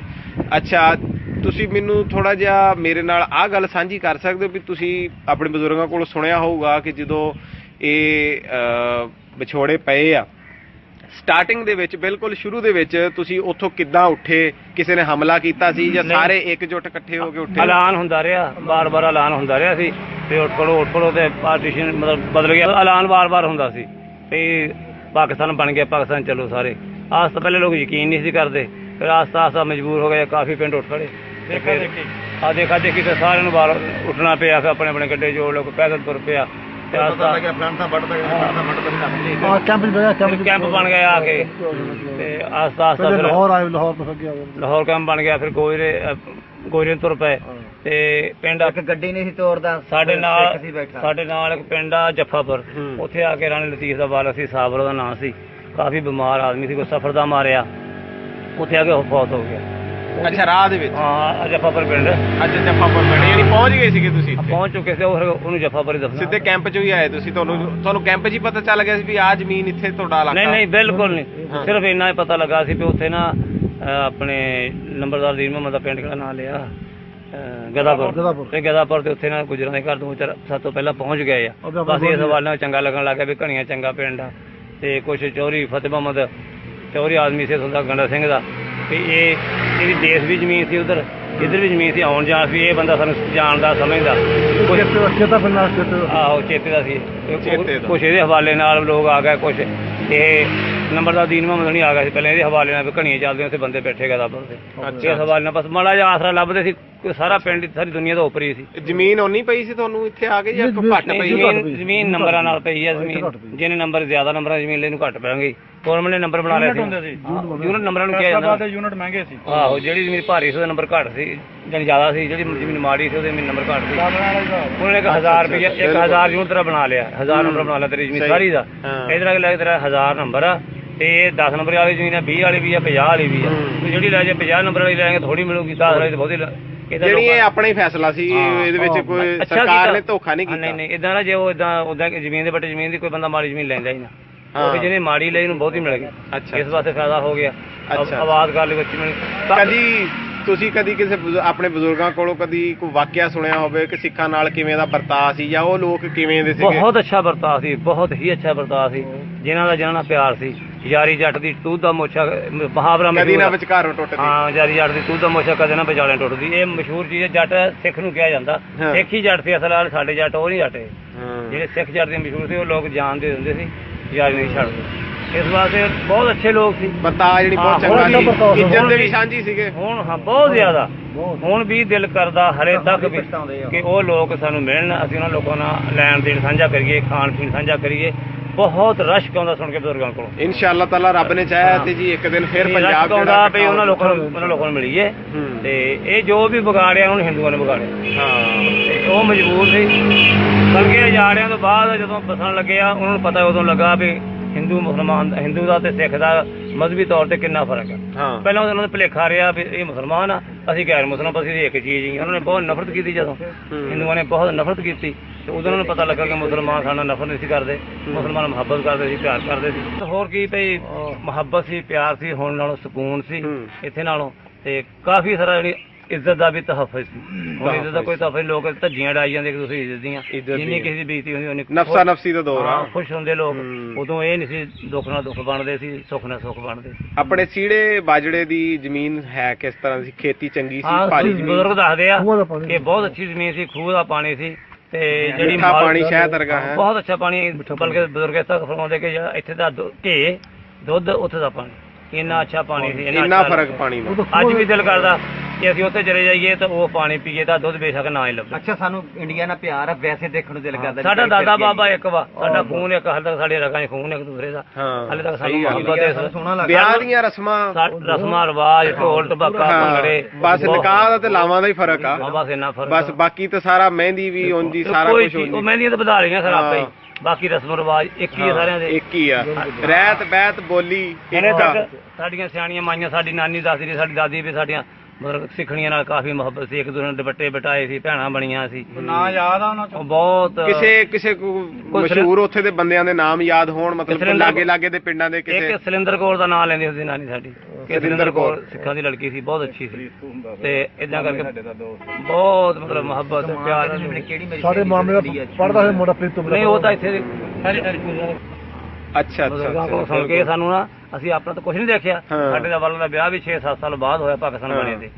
ਅੱਛਾ ਤੁਸੀਂ ਮੈਨੂੰ ਥੋੜਾ ਜਿਹਾ ਮੇਰੇ ਨਾਲ ਆਹ ਗੱਲ ਸਾਂਝੀ ਕਰ ਸਕਦੇ ਹੋ ਵੀ ਤੁਸੀਂ ਆਪਣੇ ਬਜ਼ੁਰਗਾਂ ਕੋਲ ਸੁਣਿਆ ਹੋਊਗਾ ਕਿ ਜਦੋਂ ਇਹ ਵਿਛੋੜੇ ਪਏ ਆ ਸਟਾਰਟਿੰਗ ਦੇ ਵਿੱਚ ਬਿਲਕੁਲ ਸ਼ੁਰੂ ਦੇ ਵਿੱਚ ਤੁਸੀਂ ਉੱਥੋਂ ਕਿੱਦਾਂ ਉੱਠੇ ਕਿਸੇ ਨੇ ਹਮਲਾ ਕੀਤਾ ਸੀ ਜਾਂ ਸਾਰੇ ਇਕਜੁੱਟ ਇਕੱਠੇ ਹੋ ਕੇ ਉੱਠੇ ਐਲਾਨ ਹੁੰਦਾ ਰਿਹਾ ਬਾਰ-ਬਾਰ ਐਲਾਨ ਹੁੰਦਾ ਰਿਹਾ ਸੀ ਤੇ ਉੱਠ ਪੜੋ ਤੇ ਪਾਰਟੀਸ਼ਨ ਮਤਲਬ ਬਦਲ ਗਿਆ ਐਲਾਨ ਬਾਰ-ਬਾਰ ਹੁੰਦਾ ਸੀ ਤੇ ਪਾਕਿਸਤਾਨ ਬਣ ਗਿਆ ਪਾਕਿਸਤਾਨ ਚਲੋ ਸਾਰੇ ਆਸ ਤੋਂ ਪਹਿਲੇ ਲੋਕ ਯਕੀਨ ਨਹੀਂ ਸੀ ਕਰਦੇ ਫਿਰ ਆਸਤਾ ਮਜਬੂਰ ਹੋ ਗਏ ਕਾਫੀ ਪਿੰਡ ਉੱਠ ਖੜੇ ਦੇਖਾ ਦੇਖੀ ਤੇ ਸਾਰਿਆਂ ਨੂੰ ਬਾਹਰ ਉੱਠਣਾ ਪਿਆ ਫਿਰ ਆਪਣੇ ਆਪਣੇ ਗੱਡੇ ਜੋੜ ਲੋਕ ਪੈਦਲ ਤੁਰ ਪਿਆ ਕੈਂਪ ਬਣ ਗਿਆ ਆ ਕੇ ਤੇ ਆਸਤਾ ਫਿਰ ਲਾਹੌਰ ਕੈਂਪ ਬਣ ਗਿਆ ਫਿਰ ਗੋਇਰੇ ਤੁਰ ਪਏ ਤੇ ਪਿੰਡ ਇੱਕ ਗੱਡੀ ਨਹੀਂ ਸੀ ਤੋਰਦਾ ਸਾਡੇ ਨਾਲ ਇੱਕ ਪਿੰਡ ਆ ਜੱਫਾਪੁਰ ਉੱਥੇ ਆ ਕੇ ਰਾਣੀ ਲਤੀਫ ਦਾ ਵਾਲ ਸੀ ਸਾਬਰ ਉਹਦਾ ਨਾਂ ਸੀ ਕਾਫੀ ਬਿਮਾਰ ਆਦਮੀ ਸੀ ਕੋਈ ਸਫਰ ਦਾ ਮਾਰਿਆ ਉੱਥੇ ਆ ਕੇ ਉਹ ਫੌਤ ਹੋ ਗਿਆ ਅੱਛਾ ਰਾਹ ਦੇ ਵਿੱਚ ਹਾਂ ਜੱਫਾਪੁਰ ਪਿੰਡ ਜੱਫਾਪੁਰ ਪਿੰਡ ਯਾਨੀ ਪਹੁੰਚ ਗਏ ਸੀਗੇ ਤੁਸੀਂ ਪਹੁੰਚ ਚੁੱਕੇ ਸੀ ਉਹਨੂੰ ਜੱਫਾਪੁਰ ਹੀ ਦੱਸਣਾ ਸਿੱਧੇ ਕੈਂਪ 'ਚ ਹੀ ਆਏ ਤੁਸੀਂ ਤੁਹਾਨੂੰ ਕੈਂਪ 'ਚ ਹੀ ਪਤਾ ਚੱਲ ਗਿਆ ਸੀ ਵੀ ਆਹ ਜ਼ਮੀਨ ਇੱਥੇ ਤੁਹਾਡਾ ਇਲਾਕਾ ਨਹੀਂ ਬਿਲਕੁਲ ਨਹੀਂ ਸਿਰਫ ਇੰਨਾ ਹੀ ਪਤਾ ਲੱਗਾ ਸੀ ਵੀ ਉੱਥੇ ਨਾ ਆਪਣੇ ਨੰਬਰਦਾਰ ਦੀਨ ਮੁਹੰਮਦ ਦਾ ਪਿੰਡ ਕਿਹੜਾ ਨਾਂ ਲਿਆ ਗਦਾਪੁਰ ਤੇ ਉੱਥੇ ਨਾ ਗੁਜਰਾਂ ਦੇ ਘਰ 2-4 ਤੋਂ ਪਹਿਲਾਂ ਪਹੁੰਚ ਗਏ ਆ ਬਸ ਇਸ ਹਵਾਲੇ ਨਾਲ ਚੰਗਾ ਲੱਗਣ ਲੱਗ ਗਿਆ ਵੀ ਘਣੀਆਂ ਚੰਗਾ ਪਿੰਡ ਆ ਤੇ ਕੁਛ ਚੌਧਰੀ ਫਤਿਹ ਮੁਹੰਮਦ ਚੌਧਰੀ ਆਦਮੀ ਸੀ ਉੱਥੋਂ ਦਾ ਗੰਡਾ ਸਿੰਘ ਦਾ ਵੀ ਇਹਦੀ ਦੇਸ਼ ਵੀ ਜ਼ਮੀਨ ਸੀ ਉਧਰ ਇੱਧਰ ਵੀ ਜ਼ਮੀਨ ਸੀ ਆਉਣ ਜਾਣ ਸੀ ਇਹ ਬੰਦਾ ਸਾਨੂੰ ਜਾਣਦਾ ਸਮਝਦਾ ਆਹੋ ਚੇਤੇ ਦਾ ਸੀ ਕੁਛ ਇਹਦੇ ਹਵਾਲੇ ਨਾਲ ਲੋਕ ਆ ਗਏ ਕੁਛ ਇਹ ਨੰਬਰਦਾਰ ਦੀਨ ਮੁਹੰਮਦ ਨਹੀਂ ਆ ਗਿਆ ਸੀ ਪਹਿਲਾਂ ਇਹਦੇ ਹਵਾਲੇ ਨਾਲ ਘਣੀਆਂ ਚੱਲਦੀਆਂ ਉੱਥੇ ਬੰਦੇ ਬੈਠੇ ਗਦਾਪੁਰ ਤੇ ਇਸ ਹਵਾਲੇ ਨਾਲ ਬਸ ਮਾੜਾ ਜਿਹਾ ਆਸਰਾ ਲੱਭਦੇ ਸੀ ਸਾਰਾ ਪਿੰਡ ਸਾਰੀ ਦੁਨੀਆ ਦਾ ਉੱਪਰ ਹੀ ਸੀ ਜ਼ਮੀਨ ਓਨੀ ਪਈ ਸੀ ਤੁਹਾਨੂੰ ਇੱਥੇ ਆ ਕੇ ਜਾਂ ਘੱਟ ਪਈ ਜ਼ਮੀਨ ਨੰਬਰਾਂ ਨਾਲ ਪਈ ਹੈ ਜ਼ਮੀਨ ਜਿਹਨੇ ਨੰਬਰ ਜ਼ਿਆਦਾ ਨੰਬਰਾਂ ਜ਼ਮੀਨ ਲਈ ਨੂੰ ਘੱਟ ਪੈਣਗੇ ਗੌਰਮੈਂਟ ਨੇ ਨੰਬਰ ਬਣਾ ਲਿਆ ਸੀ ਯੂਨਿਟ ਨੰਬਰਾਂ ਨੂੰ ਕਿਹਾ ਜਾਂਦਾ ਯੂਨਿਟ ਮਹਿੰਗੇ ਸੀ ਆਹੋ ਜਿਹੜੀ ਜ਼ਮੀਨ ਭਾਰੀ ਸੀ ਉਹਦਾ ਨੰਬਰ ਘੱਟ ਸੀ ਜਾਨੀ ਜ਼ਿਆਦਾ ਸੀ ਜਿਹੜੀ ਜ਼ਮੀਨ ਮਾੜੀ ਸੀ ਉਹਦੇ ਨੰਬਰ ਘੱਟ ਸੀ ਉਹਨੇ 1000 ਰੁਪਏ 1000 ਯੂਨਿਟ ਤੇਰਾ ਬਣਾ ਲਿਆ 1000 ਨੰਬਰ ਬਣਾ ਲਿਆ ਤੇਰੀ ਜ਼ਮੀਨ ਸਾਰੀ ਦਾ ਇਧਰ ਆ ਕੇ ਤੇਰਾ 1000 ਨੰਬਰ ਆ ਤੇ 10 ਨੰਬਰ ਵਾਲੀ ਜ਼ਮੀਨ ਆ 20 ਵਾਲੀ ਵੀ ਆ 50 ਵਾਲੀ ਵੀ ਆ ਜਿਹੜੀ ਲੈ ਜੇ 50 ਨੰਬਰ ਵਾਲੀ ਲੈਣਗੇ ਥੋੜੀ ਮਿਲੂਗੀ 10 ਵਾਲੀ ਤੇ ਬਹੁਤੀ ਜਿਹੜੀ ਇਹ ਆਪਣਾ ਹੀ ਫੈਸਲਾ ਸੀ ਇਹਦੇ ਵਿੱਚ ਕੋਈ ਸਰਕਾਰ ਨੇ ਧੋਖਾ ਨਹੀਂ ਕੀਤਾ ਨਹੀਂ ਇਦਾਂ ਨਾ ਜੇ ਉਹ ਉਦਾਂ ਜ਼ਮੀਨ ਦੇ ਬੱਟੇ ਜ਼ਮੀਨ ਦੀ ਕੋਈ ਬੰਦਾ ਮਾੜੀ ਜ਼ਮੀਨ ਲੈਂਦਾ ਹੀ ਨਾ ਉਹ ਜਿਹਨੇ ਮਾੜੀ ਲਈ ਨੂੰ ਬਹੁਤੀ ਮਿਲ ਗਈ ਇਸ ਵਾਸਤੇ ਫਾਇਦਾ ਹੋ ਗਿਆ ਆਵਾਜ਼ ਕਰ ਲਈ ਬੱਚੀ ਕਦੀ ਤੁਸੀਂ ਕਦੀ ਕਿਸੇ ਆਪਣੇ ਬਜ਼ੁਰਗਾਂ ਕੋਲੋਂ ਕਦੀ ਕੋਈ ਵਾਕਿਆ ਸੁਣਿਆ ਹੋਵੇ ਕਿ ਸਿੱਖਾਂ ਨਾਲ ਕਿਵੇਂ ਦਾ ਵਰਤਾਅ ਸੀ ਜਾਂ ਉਹ ਲੋਕ ਕਿਵੇਂ ਦੇ ਸੀਗੇ ਬਹੁਤ ਅੱਛਾ ਵਰਤਾਅ ਸੀ ਬਹੁਤ ਹੀ ਅੱਛਾ ਵਰਤਾਅ ਸੀ ਜਿਹਨਾਂ ਨਾਲ ਪਿਆਰ ਸੀ ਯਾਰੀ ਜੱਟ ਦੀ ਤੂੰ ਦਾ ਮੋਛਾ ਮੁਹਾਵਰਾ ਕਦੀ ਨਾ ਵਿਚਕਾਰੋਂ ਟੁੱਟਦੀ ਹਾਂ ਯਾਰੀ ਜੱਟ ਦੀ ਤੂੰ ਦਾ ਮੋਛਾ ਕਦੇ ਨਾ ਵਿਚਾਲੇ ਟੁੱਟਦੀ ਇਹ ਮਸ਼ਹੂਰ ਚੀਜ਼ ਹੈ ਜੱਟ ਸਿੱਖ ਨੂੰ ਕਿਹਾ ਜਾਂਦਾ ਸਿੱਖ ਹੀ ਜੱਟ ਸੀ ਅਸਲ ਸਾਡੇ ਜੱਟ ਉਹ ਨਹੀਂ ਜੱਟ ਜਿਹੜੇ ਸਿੱਖ ਜੱਟ ਦੇ ਮਸ਼ਹੂਰ ਸੀ ਉਹ ਲੋਕ ਜਾਣਦੇ ਹੁੰਦੇ ਸੀ ਯਾਰੀ ਨਹੀਂ ਛੱਡਦੇ ਇਸ ਵਾਸਤੇ ਬਹੁਤ ਅੱਛੇ ਲੋਕ ਸੀ ਵਰਤਾਅ ਜਿਹੜੀ ਬਹੁਤ ਚੰਗਾ ਸੀ ਇੱਜ਼ਤ ਦੇ ਵੀ ਸਾਂਝੀ ਸੀਗੇ ਹੁਣ ਹਾਂ ਬਹੁਤ ਜ਼ਿਆਦਾ ਹੁਣ ਵੀ ਦਿਲ ਕਰਦਾ ਹਲੇ ਤੱਕ ਵੀ ਕਿ ਉਹ ਲੋਕ ਸਾਨੂੰ ਮਿਲਣ ਅਸੀਂ ਉਹਨਾਂ ਲੋਕਾਂ ਨਾਲ ਲੈਣ ਦੇਣ ਸਾਂਝਾ ਕਰੀਏ ਖਾਣ ਪੀਣ ਸਾਂਝਾ ਕਰੀਏ ਬਹੁਤ ਰਸ਼ ਆਉਂਦਾ ਸੁਣ ਕੇ ਬਜ਼ੁਰਗਾਂ ਕੋਲੋਂ ਇਨਸ਼ਾਅੱਲਾ ਤਾਲਾ ਰੱਬ ਨੇ ਚਾਹਿਆ ਤੇ ਜੀ ਇੱਕ ਦਿਨ ਫਿਰ ਪੰਜਾਬ ਆਉਂਦਾ ਵੀ ਉਹਨਾਂ ਲੋਕਾਂ ਨੂੰ ਮਿਲੀਏ ਤੇ ਇਹ ਜੋ ਵੀ ਵਿਗਾੜਿਆ ਉਹਨੂੰ ਹਿੰਦੂਆਂ ਨੇ ਵਿਗਾੜਿਆ ਤੇ ਉਹ ਮਜਬੂਰ ਸੀ ਬਲਕਿ ਹਜ਼ਾਰਿਆਂ ਤੋਂ ਬਾਅਦ ਜਦੋਂ ਬਸਣ ਲੱਗੇ ਆ ਉਹਨਾਂ ਨੂੰ ਪਤਾ ਉਦੋਂ ਲੱਗਾ ਵੀ ਹਿੰਦੂ ਮੁਸਲਮਾਨ ਹਿੰਦੂ ਦਾ ਤੇ ਸਿੱਖ ਦਾ ਮਜ਼ਹਬੀ ਤੌਰ ਤੇ ਕਿੰਨਾ ਫਰਕ ਹੈ ਪਹਿਲਾਂ ਉਹਨਾਂ ਨੂੰ ਭੁਲੇਖਾ ਰਿਹਾ ਵੀ ਇਹ ਮੁਸਲਮਾਨ ਆ ਅਸੀਂ ਗੈਰ ਮੁਸਲਮਾਨ ਅਸੀਂ ਇੱਕ ਚੀਜ਼ ਹੀ ਉਹਨਾਂ ਨੇ ਬਹੁਤ ਨਫ਼ਰਤ ਕੀਤੀ ਜਦੋਂ ਹਿੰਦੂਆਂ ਨੇ ਬਹੁਤ ਨਫ਼ਰਤ ਕੀਤੀ ਤੇ ਉਦੋਂ ਉਹਨਾਂ ਨੂੰ ਪਤਾ ਲੱਗਾ ਕਿ ਮੁਸਲਮਾਨ ਸਾਡਾ ਨਫ਼ਰਤ ਨਹੀਂ ਸੀ ਕਰਦੇ ਮੁਸਲਮਾਨ ਮੁਹੱਬਤ ਕਰਦੇ ਸੀ ਪਿਆਰ ਕਰਦੇ ਸੀ ਹੋਰ ਕੀ ਭਈ ਮੁਹੱਬਤ ਸੀ ਪਿਆਰ ਸੀ ਹੁਣ ਨਾਲੋਂ ਸਕੂਨ ਸੀ ਇੱਥੇ ਨਾਲੋਂ ਤੇ ਕਾਫੀ ਸਾਰਾ ਜਿਹੜੀ ਇੱਜ਼ਤ ਦਾ ਵੀ ਤਹਫੁਜ਼ ਸੀ। ਹੁਣ ਇੱਜ਼ਤ ਦਾ ਕੋਈ ਤਹਫੁਜ਼, ਲੋਕ ਧੱਜੀਆਂ ਡਾਈ ਜਾਂਦੇ ਕਿ ਤੁਸੀਂ ਇੱਜ਼ਤ ਦੀਆਂ, ਜਿੰਨੀ ਕਿਸੇ ਦੀ ਬੇਇੱਜ਼ਤੀ ਹੁੰਦੀ ਉਹਨੀ ਨਫਸਾ ਨਫਸੀ ਦਾ ਦੌਰ ਆ। ਖੁਸ਼ ਹੁੰਦੇ ਲੋਕ। ਉਦੋਂ ਇਹ ਨਹੀਂ ਸੀ ਦੁੱਖ ਨਾਲ ਦੁੱਖ ਬਣਦੇ ਸੀ, ਸੁੱਖ ਨਾਲ ਸੁੱਖ ਬਣਦੇ। ਆਪਣੇ ਸੀੜੇ ਬਾਜੜੇ ਦੀ ਜ਼ਮੀਨ ਹੈ ਕਿਸ ਤਰ੍ਹਾਂ ਦੀ? ਖੇਤੀ ਚੰਗੀ ਸੀ, ਭਾਰੀ ਜ਼ਮੀਨ? ਬਜ਼ੁਰਗ ਦੱਸਦੇ ਆ ਖੂਹਾਂ ਦਾ ਪਾਣੀ ਕਿ ਬਹੁਤ ਅੱਛੀ ਜ਼ਮੀਨ ਸੀ, ਖੂਹ ਦਾ ਪਾਣੀ ਸੀ ਤੇ ਜਿਹੜੀ ਮਿੱਠਾ ਪਾਣੀ ਸ਼ਹਿਦ ਵਰਗਾ ਹੈ। ਬਹੁਤ ਅੱਛਾ ਪਾਣੀ, ਬਲਕਿ ਬਜ਼ੁਰਗ ਇਸ ਤੱਕ ਫਰਮਾਉਂਦੇ ਕਿ ਜਿਹੜਾ ਇੱਥੇ ਦਾ ਘੇ ਦੁੱਧ, ਉੱਥੇ ਦਾ ਪਾਣੀ ਇੰਨਾ ਅੱਛਾ ਪਾਣੀ ਸੀ, ਇੰਨਾ ਫਰਕ ਪਾਣੀ ਦਾ। ਅੱਜ ਵੀ ਦਿਲ ਕਰਦਾ ਕਿ ਅਸੀਂ ਉੱਥੇ ਚਲੇ ਜਾਈਏ ਤਾਂ ਉਹ ਪਾਣੀ ਪੀਏ ਤਾਂ ਦੁੱਧ ਬੇਸ਼ੱਕ ਨਾ ਹੀ ਲੱਭੇ। ਅੱਛਾ, ਸਾਨੂੰ ਇੰਡੀਆ ਨਾਲ ਪਿਆਰ ਆ, ਵੈਸੇ ਦੇਖਣ ਨੂੰ ਦਿਲ ਕਰਦਾ। ਸਾਡਾ ਦਾਦਾ ਬਾਬਾ ਇੱਕ ਵਾ, ਸਾਡਾ ਖੂਨ ਇੱਕ, ਹਾਲੇ ਤੱਕ ਸਾਡੇ ਰਗਾਂ 'ਚ ਖੂਨ ਇੱਕ ਦੂਸਰੇ ਦਾ। ਹਾਲੇ ਤੱਕ ਸਾਨੂੰ ਮੁਹੱਬਤ ਹੈ। ਸੋਹਣਾ ਲੱਗਦਾ। ਵਿਆਹ ਦੀਆਂ ਰਸਮਾਂ ਰਿਵਾਜ, ਢੋਲ ਢਬਾਕਾ, ਭੰਗੜੇ, ਬਸ ਨਿਕਾਹ ਦਾ ਤੇ ਲਾਵਾਂ ਦਾ ਹੀ ਫਰਕ ਆ। ਬਸ ਇੰਨਾ ਫਰਕ। ਬਸ ਬਾਕੀ ਤਾਂ ਸਾਰਾ ਮਹਿੰਦੀ ਵੀ ਉਂਝ ਸਾਰਾ ਕੁਝ ਉਹ ਮਹਿੰਦੀਆਂ ਤਾਂ ਵਧਾ ਲਈਆਂ ਸਰ ਆਪੇ ਹੀ, ਬਾਕੀ ਰਸਮ ਰਿਵਾਜ ਇੱਕ ਹੀ ਆ ਸਾਰਿਆਂ ਦੇ। ਇੱਕ ਹੀ ਆ, ਰਹਿਤ ਬਹਿਤ ਬੋਲੀ ਇਹਨੇ ਇੱਕ ਆ। ਤੱਕ ਸਾਡੀਆਂ ਸਿਆਣੀਆਂ ਮਾਈਆਂ, ਸਾਡੀ ਨਾਨੀ ਦੱਸਦੀ ਸੀ, ਸਾਡੀ ਦਾਦੀ ਵੀ ਸਾਡੀਆਂ ਮਤਲਬ ਸਿੱਖਣੀਆਂ ਨਾਲ ਕਾਫੀ ਮੁਹੱਬਤ ਸੀ, ਇੱਕ ਦੂਜੇ ਨਾਲ ਦੁਪੱਟੇ ਬਟਾਏ ਸੀ, ਭੈਣਾਂ ਬਣੀਆਂ ਸੀ। ਨਾ ਯਾਦ ਆ ਉਹਨਾਂ ਚੋਂ ਬਹੁਤ ਕਿਸੇ ਮਸ਼ਹੂਰ ਉੱਥੇ ਦੇ ਬੰਦਿਆਂ ਦੇ ਨਾਮ ਯਾਦ ਹੋਣ, ਮਤਲਬ ਲਾਗੇ ਲਾਗੇ ਦੇ ਪਿੰਡਾਂ ਦੇ ਕਿਸੇ? ਇੱਕ ਸਿਲਿੰਦਰ ਕੌਰ ਦਾ ਨਾਮ ਲੈਂਦੀ ਹੁੰਦੀ ਨਾਨੀ ਸਾਡੀ, ਕਿ ਸਿਲਿੰਦਰ ਕੌਰ ਸਿੱਖਾਂ ਦੀ ਲੜਕੀ ਸੀ, ਬਹੁਤ ਅੱਛੀ ਸੀ ਤੇ ਇਦਾਂ ਕਰਕੇ ਬਹੁਤ ਮਤਲਬ ਮੁਹੱਬਤ ਪਿਆਰ। ਸਾਡੇ ਮਾਮੇ ਦਾ ਪੜਦਾ ਸੀ ਮੁੰਡਾ ਪ੍ਰੀਤਮ। ਨਹੀਂ ਉਹ ਤਾਂ ਇੱਥੇ ਅੱਛਾ ਬਜ਼ੁਰਗਾਂ ਕੋਲ ਸੁਣ ਕੇ ਸਾਨੂੰ ਨਾ, ਅਸੀਂ ਆਪਣਾ ਤਾਂ ਕੁਝ ਨਹੀਂ ਦੇਖਿਆ। ਸਾਡੇ ਦਾ ਵੱਲ ਦਾ ਵਿਆਹ ਵੀ 6-7 ਸਾਲ ਬਾਅਦ ਹੋਇਆ ਪਾਕਿਸਤਾਨ ਬਣੇ ਤੇ,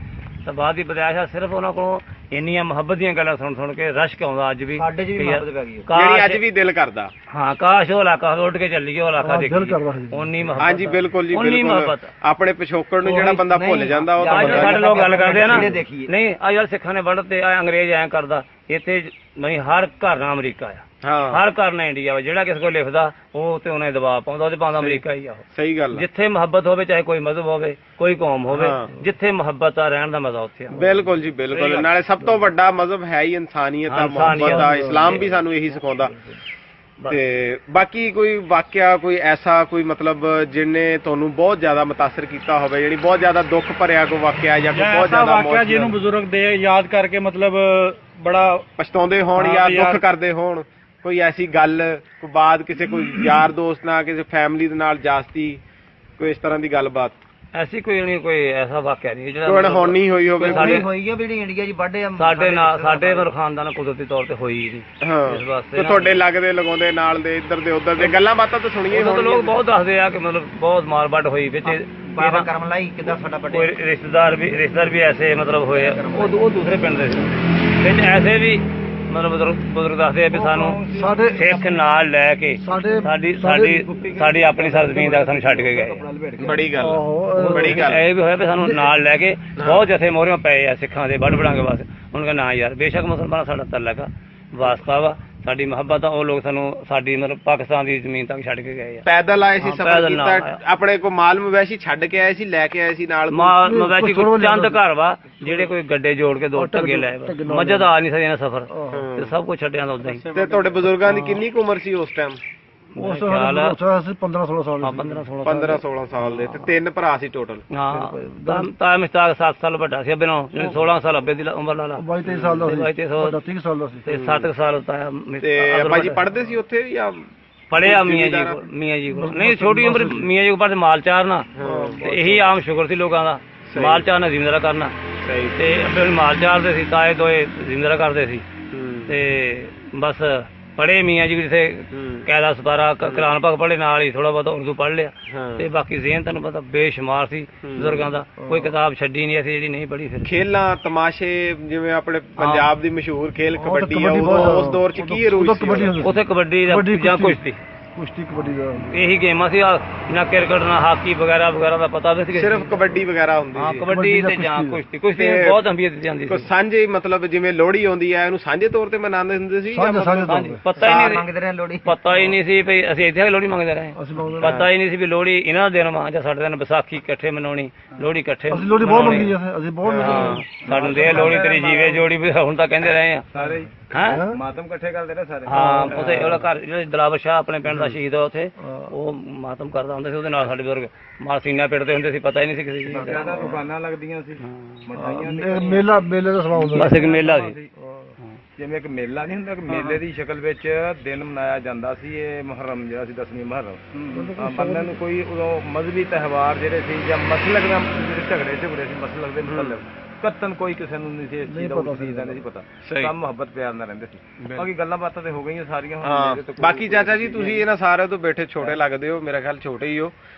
ਤਾਂ ਬਾਅਦ ਦੀ ਬਦਾਇਸ਼ ਆ। ਸਿਰਫ ਉਹਨਾਂ ਕੋਲੋਂ ਇੰਨੀਆਂ ਮੁਹੱਬਤ ਦੀਆਂ ਗੱਲਾਂ ਸੁਣ ਕੇ ਰਸ਼ਕ ਆਉਂਦਾ ਅੱਜ ਵੀ, ਸਾਡੇ 'ਚ ਵੀ ਮੁਹੱਬਤ ਪੈ ਗਈ, ਜਿਹੜੀ ਅੱਜ ਵੀ ਦਿਲ ਕਰਦਾ। ਹਾਂ, ਕਾਸ਼ ਉਹ ਇਲਾਕਾ ਉੱਡ ਕੇ ਚੱਲੀਏ, ਉਹ ਇਲਾਕਾ ਦੇਖੀਏ, ਉਨੀ ਮੁਹੱਬਤ। ਹਾਂਜੀ ਬਿਲਕੁਲ ਜੀ, ਉਨੀ ਬਿਲਕੁਲ। ਮੁਹੱਬਤ। ਆਪਣੇ ਪਿਛੋਕੜ ਨੂੰ ਜਿਹੜਾ ਬੰਦਾ ਭੁੱਲ ਜਾਂਦਾ ਉਹ ਤਾਂ ਅੱਜ ਸਾਡੇ ਲੋਕ ਗੱਲ ਕਰਦੇ ਆ ਨਾ, ਦੇਖੀਏ। ਨਹੀਂ ਆ ਯਾਰ ਸਿੱਖਾਂ ਨੇ ਵੱਢ ਤੇ ਆ ਅੰਗਰੇਜ਼ ਐਂ ਕਰਦਾ। ਇੱਥੇ ਨਹੀਂ, ਹਰ ਘਰ ਨਾਲ ਅਮਰੀਕਾ ਆ, ਹਰ ਘਰ ਨਾਲ ਇੰਡੀਆ ਵਾ। ਜਿਹੜਾ ਕਿਸੇ ਕੋਲ ਲਿਖਦਾ ਉਹ ਤੇ ਉਹਨੇ ਦਬਾਅ ਪਾਉਂਦਾ, ਉਹਦੇ ਪਾਉਂਦਾ ਅਮਰੀਕਾ ਹੀ ਆ। ਸਹੀ ਗੱਲ। ਜਿੱਥੇ ਮੁਹੱਬਤ ਹੋਵੇ, ਚਾਹੇ ਕੋਈ ਮਜ਼ਹਬ ਹੋਵੇ, ਕੋਈ ਕੌਮ ਹੋਵੇ, ਜਿੱਥੇ ਮੁਹੱਬਤ ਆ, ਰਹਿਣ ਦਾ ਮਜ਼ਾ ਉੱਥੇ ਆ। ਬਿਲਕੁਲ ਜੀ ਬਿਲਕੁਲ। ਨਾਲੇ ਸਭ ਤੋਂ ਵੱਡਾ ਮਜ਼ਹਬ ਹੈ ਹੀ ਇਨਸਾਨੀਅਤ ਆ, ਮੁਹੱਬਤ ਆ। ਇਸਲਾਮ ਵੀ ਸਾਨੂੰ ਇਹੀ ਸਿਖਾਉਂਦਾ। ਤੇ ਬਾਕੀ ਕੋਈ ਵਾਕਿਆ, ਕੋਈ ਐਸਾ ਕੋਈ ਮਤਲਬ ਜਿਹਨੇ ਤੁਹਾਨੂੰ ਬਹੁਤ ਜ਼ਿਆਦਾ ਮੁਤਾਸਰ ਕੀਤਾ ਹੋਵੇ, ਜਿਹੜੀ ਬਹੁਤ ਜ਼ਿਆਦਾ ਦੁੱਖ ਭਰਿਆ ਕੋਈ ਵਾਕਿਆ ਜਾਂ ਕੋਈ ਬਹੁਤ ਜ਼ਿਆਦਾ ਵਾਕਿਆ ਜਿਹਨੂੰ ਬਜ਼ੁਰਗ ਦੇ ਯਾਦ ਕਰਕੇ ਮਤਲਬ ਬੜਾ ਪਛਤਾਉਂਦੇ ਹੋਣ ਜਾਂ ਦੁੱਖ ਕਰਦੇ ਹੋਣ? ਕੋਈ ਐਸੀ ਗੱਲ, ਕੋਈ ਬਾਤ ਕਿਸੇ ਕੋਈ ਯਾਰ ਦੋਸਤ ਨਾਲ, ਕਿਸੇ ਫੈਮਿਲੀ ਦੇ ਨਾਲ ਜਾਸਤੀ, ਕੋਈ ਇਸ ਤਰ੍ਹਾਂ ਦੀ ਗੱਲਬਾਤ? ਐਸੀ ਕੋਈ ਨਹੀਂ, ਕੋਈ ਐਸਾ ਵਾਕਿਆ ਨਹੀਂ ਜਿਹੜਾ ਕੋਈ ਅਣਹੋਣੀ ਹੋਈ ਹੋਵੇ? ਹੋਈ ਆ ਜਿਹੜੀ ਇੰਡੀਆ 'ਚ ਵੱਢੇ ਸਾਡੇ ਨਾਲ, ਸਾਡੇ ਮਰ ਖਾਨਦਾਨ ਕੁਦਰਤੀ ਤੌਰ ਤੇ ਹੋਈ ਨਹੀਂ। ਹਾਂ, ਇਸ ਵਾਸਤੇ ਤੇ ਤੁਹਾਡੇ ਲੱਗਦੇ ਲਗਾਉਂਦੇ ਨਾਲ ਦੇ ਇੱਧਰ ਦੇ ਉੱਧਰ ਦੇ ਗੱਲਾਂ ਬਾਤਾਂ ਤਾਂ ਸੁਣੀਆਂ ਹੋਣਗੀਆਂ। ਲੋਕ ਬਹੁਤ ਦੱਸਦੇ ਆ ਕਿ ਮਤਲਬ ਬਹੁਤ ਮਾਰ ਵੱਢ ਹੋਈ ਵਿੱਚ। ਬਾਬਾ ਕਰਮ ਲਾਈ ਕਿੱਦਾਂ ਸਾਡਾ ਵੱਡੇ ਕੋਈ ਰਿਸ਼ਤੇਦਾਰ ਵੀ ਐਸੇ ਮਤਲਬ ਹੋਏ, ਉਹ ਦੂਸਰੇ ਪਿੰਡ ਦੇ ਸੀ। ਵਿੱਚ ਐਸੇ ਵੀ ਮਤਲਬ ਬਜ਼ੁਰਗ ਦੱਸਦੇ ਆ ਵੀ ਸਾਨੂੰ ਸਾਡੇ ਸਿੱਖ ਨਾਲ ਲੈ ਕੇ ਸਾਡੀ ਆਪਣੀ ਸਰਜ਼ਮੀਨ ਤੱਕ ਸਾਨੂੰ ਛੱਡ ਕੇ ਗਏ। ਬੜੀ ਗੱਲ, ਬੜੀ ਗੱਲ। ਇਹ ਵੀ ਹੋਇਆ ਵੀ ਸਾਨੂੰ ਨਾਲ ਲੈ ਕੇ ਬਹੁਤ ਜਥੇ ਮੋਹਰਿਓਂ ਪਏ ਆ ਸਿੱਖਾਂ ਦੇ ਵੱਢ ਵੜਾਂਗੇ ਬਸ। ਉਹਨਾਂ ਕਹਿੰਦਾ ਨਾ ਯਾਰ, ਬੇਸ਼ੱਕ ਮੁਸਲਮਾਨ ਸਾਡਾ ਤਲਕ ਆ, ਵਾਸਤਾ ਵਾ, ਸਾਡੀ ਮੁਹੱਬਤ ਆ। ਉਹ ਲੋਕ ਸਾਨੂੰ ਸਾਡੀ ਮਤਲਬ ਪਾਕਿਸਤਾਨ ਦੀ ਜ਼ਮੀਨ ਤੱਕ ਛੱਡ ਕੇ ਗਏ ਆ। ਪੈਦਲ ਆਏ ਸੀ, ਸਫ਼ਰ ਕੀਤਾ, ਆਪਣੇ ਕੋਲ ਮਾਲ ਮਵੇਸ਼ੀ ਛੱਡ ਕੇ ਆਏ ਸੀ, ਲੈ ਕੇ ਆਏ ਸੀ ਨਾਲ? ਮਾਲ ਮਵੇਸ਼ੀ ਕੋਈ ਚੰਦ ਘਰ ਵਾ ਜਿਹੜੇ ਕੋਈ ਗੱਡੇ ਜੋੜ ਕੇ 2 ਟੱਗੇ ਲੈ ਮਜਦ ਆ ਨਹੀਂ ਸਕੇ ਨਾ ਸਫ਼ਰ, ਤੇ ਸਭ ਕੁਝ ਛੱਡਿਆ ਤਾਂ ਉਦਾਂ ਹੀ। ਤੇ ਤੁਹਾਡੇ ਬਜ਼ੁਰਗਾਂ ਦੀ ਕਿੰਨੀ ਕੁ ਉਮਰ ਸੀ ਉਸ ਟਾਈਮ? ਉਸ ਖਿਆਲ 15-16 ਸਾਲ। 15-16 ਸਾਲ ਦੇ। ਤੇ 3 ਭਰਾ ਸੀ ਟੋਟਲ? ਹਾਂ, ਤਾਂ ਮੁਸ਼ਤਾਕ 7 ਸਾਲ ਵੱਡਾ ਸੀ ਅੱਬੇ ਨਾਲੋਂ, 16 ਸਾਲ ਅੱਬੇ ਦੀ ਉਮਰ ਲਾ ਲਾ। 22-23 ਸਾਲ ਦਾ ਸੀ, 30 ਸਾਲ ਦਾ ਸੀ। ਤੇ 7 ਸਾਲ ਤਾਇਆ। ਤੇ ਅੱਬਾ ਜੀ ਪੜ੍ਹਦੇ ਸੀ ਉੱਥੇ ਜਾਂ ਪੜਿਆ ਮੀਆਂ ਜੀ ਕੋਲ? ਨਹੀਂ, ਛੋਟੀ ਉਮਰ ਮੀਆਂ ਜੀ ਕੋਲ ਪੜ੍ਹਦੇ, ਮਾਲ ਚਾਰਨਾ ਤੇ ਇਹੀ ਆਮ ਸ਼ੁਗਰ ਸੀ ਲੋਕਾਂ ਦਾ, ਮਾਲ ਚਾਰਨਾ, ਜ਼ਿਮੀਂਦਾਰਾ ਕਰਨਾ। ਤੇ ਅੱਬੇ ਮਾਲ ਚਾਰਦੇ ਸੀ, ਤਾਏ ਦੋਏ ਜ਼ਿਮੀਂਦਾਰਾ ਕਰਦੇ ਸੀ। ਤੇ ਬਸ ਪੜ੍ਹੇ ਮੀਆਂ ਜੀ ਜਿੱਥੇ ਕਾਇਦਾ ਸਪਾਰਾ ਕੁਰਾਨ ਪਾਕ ਪੜ੍ਹੇ, ਨਾਲ ਹੀ ਥੋੜਾ ਬਹੁਤ ਉਰਦੂ ਪੜ੍ਹ ਲਿਆ। ਤੇ ਬਾਕੀ ਜ਼ਿਹਨ ਤੁਹਾਨੂੰ ਪਤਾ ਬੇਸ਼ੁਮਾਰ ਸੀ ਬਜ਼ੁਰਗਾਂ ਦਾ, ਕੋਈ ਕਿਤਾਬ ਛੱਡੀ ਨਹੀਂ ਅਸੀਂ ਜਿਹੜੀ ਨਹੀਂ ਪੜ੍ਹੀ। ਫਿਰ ਖੇਲਾਂ ਤਮਾਸ਼ੇ, ਜਿਵੇਂ ਆਪਣੇ ਪੰਜਾਬ ਦੀ ਮਸ਼ਹੂਰ ਖੇਲ ਕਬੱਡੀ ਆ, ਉਸ ਦੌਰ ਚ ਕੀ ਰੂਲ ਸੀ ਉੱਥੇ? ਕਬੱਡੀ ਜਾਂ ਕੁਸ਼ਤੀ, ਕਬੱਡੀ ਦਾ ਇਹੀ ਗੇਮਾਂ ਸੀ। ਨਾ ਕ੍ਰਿਕਟ, ਨਾ ਹਾਕੀ ਵਗੈਰਾ ਵਗੈਰਾ ਦਾ ਪਤਾ ਵੀ ਸੀ, ਸਿਰਫ ਕਬੱਡੀ ਵਗੈਰਾ ਹੁੰਦੀ ਸੀ। ਕਬੱਡੀ ਤੇ ਜਾਂ ਕੁਸ਼ਤੀ ਬਹੁਤ ਅਹਿਮੀਅਤ ਦਿੱਤੀ ਜਾਂਦੀ ਸੀ। ਸਾਂਝੇ ਮਤਲਬ ਜਿਵੇਂ ਲੋਹੜੀ ਆਉਂਦੀ ਹੈ, ਇਹਨੂੰ ਸਾਂਝੇ ਤੌਰ ਤੇ ਮਨਾਉਂਦੇ ਹੁੰਦੇ ਸੀ? ਪਤਾ ਹੀ ਨਹੀਂ ਸੀ ਵੀ ਅਸੀਂ ਇੱਥੇ ਲੋਹੜੀ ਮੰਗਦੇ ਰਹੇ। ਪਤਾ ਹੀ ਨਹੀਂ ਸੀ ਵੀ ਲੋਹੜੀ ਇਹਨਾਂ ਦਾ ਦਿਨ ਵਾ ਜਾਂ ਸਾਡੇ ਦਿਨ ਵਿਸਾਖੀ ਇਕੱਠੇ ਮਨਾਉਣੀ, ਲੋਹੜੀ ਇਕੱਠੇ। ਲੋਹੜੀ ਬਹੁਤ ਮੰਗੀ ਆ ਅਸੀਂ, ਬਹੁਤ ਸਾਨੂੰ ਦੇ ਲੋਹੜੀ ਤੇਰੀ ਜੀਵੇ ਜੋੜੀ ਵੀ ਹੁਣ ਤਾਂ ਕਹਿੰਦੇ ਰਹੇ ਆ ਸਾਰੇ। ਹਾਂ, ਮਾਤਮ ਇਕੱਠੇ ਕਰਦੇ ਨੇ ਸਾਰੇ। ਹਾਂ, ਉੱਥੇ ਉਹਦਾ ਘਰ ਜਿਹੜਾ ਦਲਾਵਰ ਸ਼ਾਹ ਆਪਣੇ ਪਿੰਡ ਦਾ ਸ਼ਹੀਦ ਆ, ਉੱਥੇ ਉਹ ਮਾਤਮ ਕਰਦਾ ਹੁੰਦਾ ਸੀ। ਉਹਦੇ ਨਾਲ ਸਾਡੇ ਬਜ਼ੁਰਗ ਮਾਸੀਨਾ ਪਿੱਟਦੇ ਹੁੰਦੇ ਸੀ, ਪਤਾ ਹੀ ਨਹੀਂ ਸੀ ਕਿਸੇ ਚੀਜ਼ ਦਾ। ਦੁਕਾਨਾਂ ਲੱਗਦੀਆਂ ਸੀ, ਮੇਲੇ ਦਾ ਸਮਾਂ ਹੁੰਦਾ, ਬਸ ਇੱਕ ਮੇਲਾ ਸੀ। ਜਿਵੇਂ ਇੱਕ ਮੇਲਾ ਨਹੀਂ ਹੁੰਦਾ, ਮੇਲੇ ਦੀ ਸ਼ਕਲ ਵਿੱਚ ਦਿਨ ਮਨਾਇਆ ਜਾਂਦਾ ਸੀ। ਇਹ ਮੁਹਰਮ ਜਿਹੜਾ ਸੀ, 10ਵੀਂ ਮੁਹਰਮ। ਬੰਦੇ ਨੂੰ ਕੋਈ ਉਦੋਂ ਮਜ਼ਹਬੀ ਤਿਉਹਾਰ ਜਿਹੜੇ ਸੀ ਜਾਂ ਮਸਲਕ ਦਾ ਜਿਹੜੇ ਝਗੜੇ ਸੀ, ਮਸਲਕ ਦੇ ਮੁਤਲਕ ਕਤਨ ਕੋਈ ਕਿਸੇ ਨੂੰ ਨਹੀਂ ਸੀ ਇਸ ਚੀਜ਼ ਦਾ ਨਹੀਂ ਪਤਾ। ਸਭ ਮੁਹੱਬਤ ਪਿਆਰ ਨਾਲ ਰਹਿੰਦੇ ਸੀ। ਬਾਕੀ ਗੱਲਾਂ ਬਾਤਾਂ ਤੇ ਹੋ ਗਈਆਂ ਸਾਰੀਆਂ। ਹਾਂ ਬਾਕੀ ਚਾਚਾ ਜੀ ਤੁਸੀਂ ਇਹਨਾਂ ਸਾਰਿਆਂ ਤੋਂ ਬੈਠੇ ਛੋਟੇ ਲੱਗਦੇ ਹੋ, ਮੇਰਾ ਖਿਆਲ ਛੋਟੇ ਹੀ ਹੋ,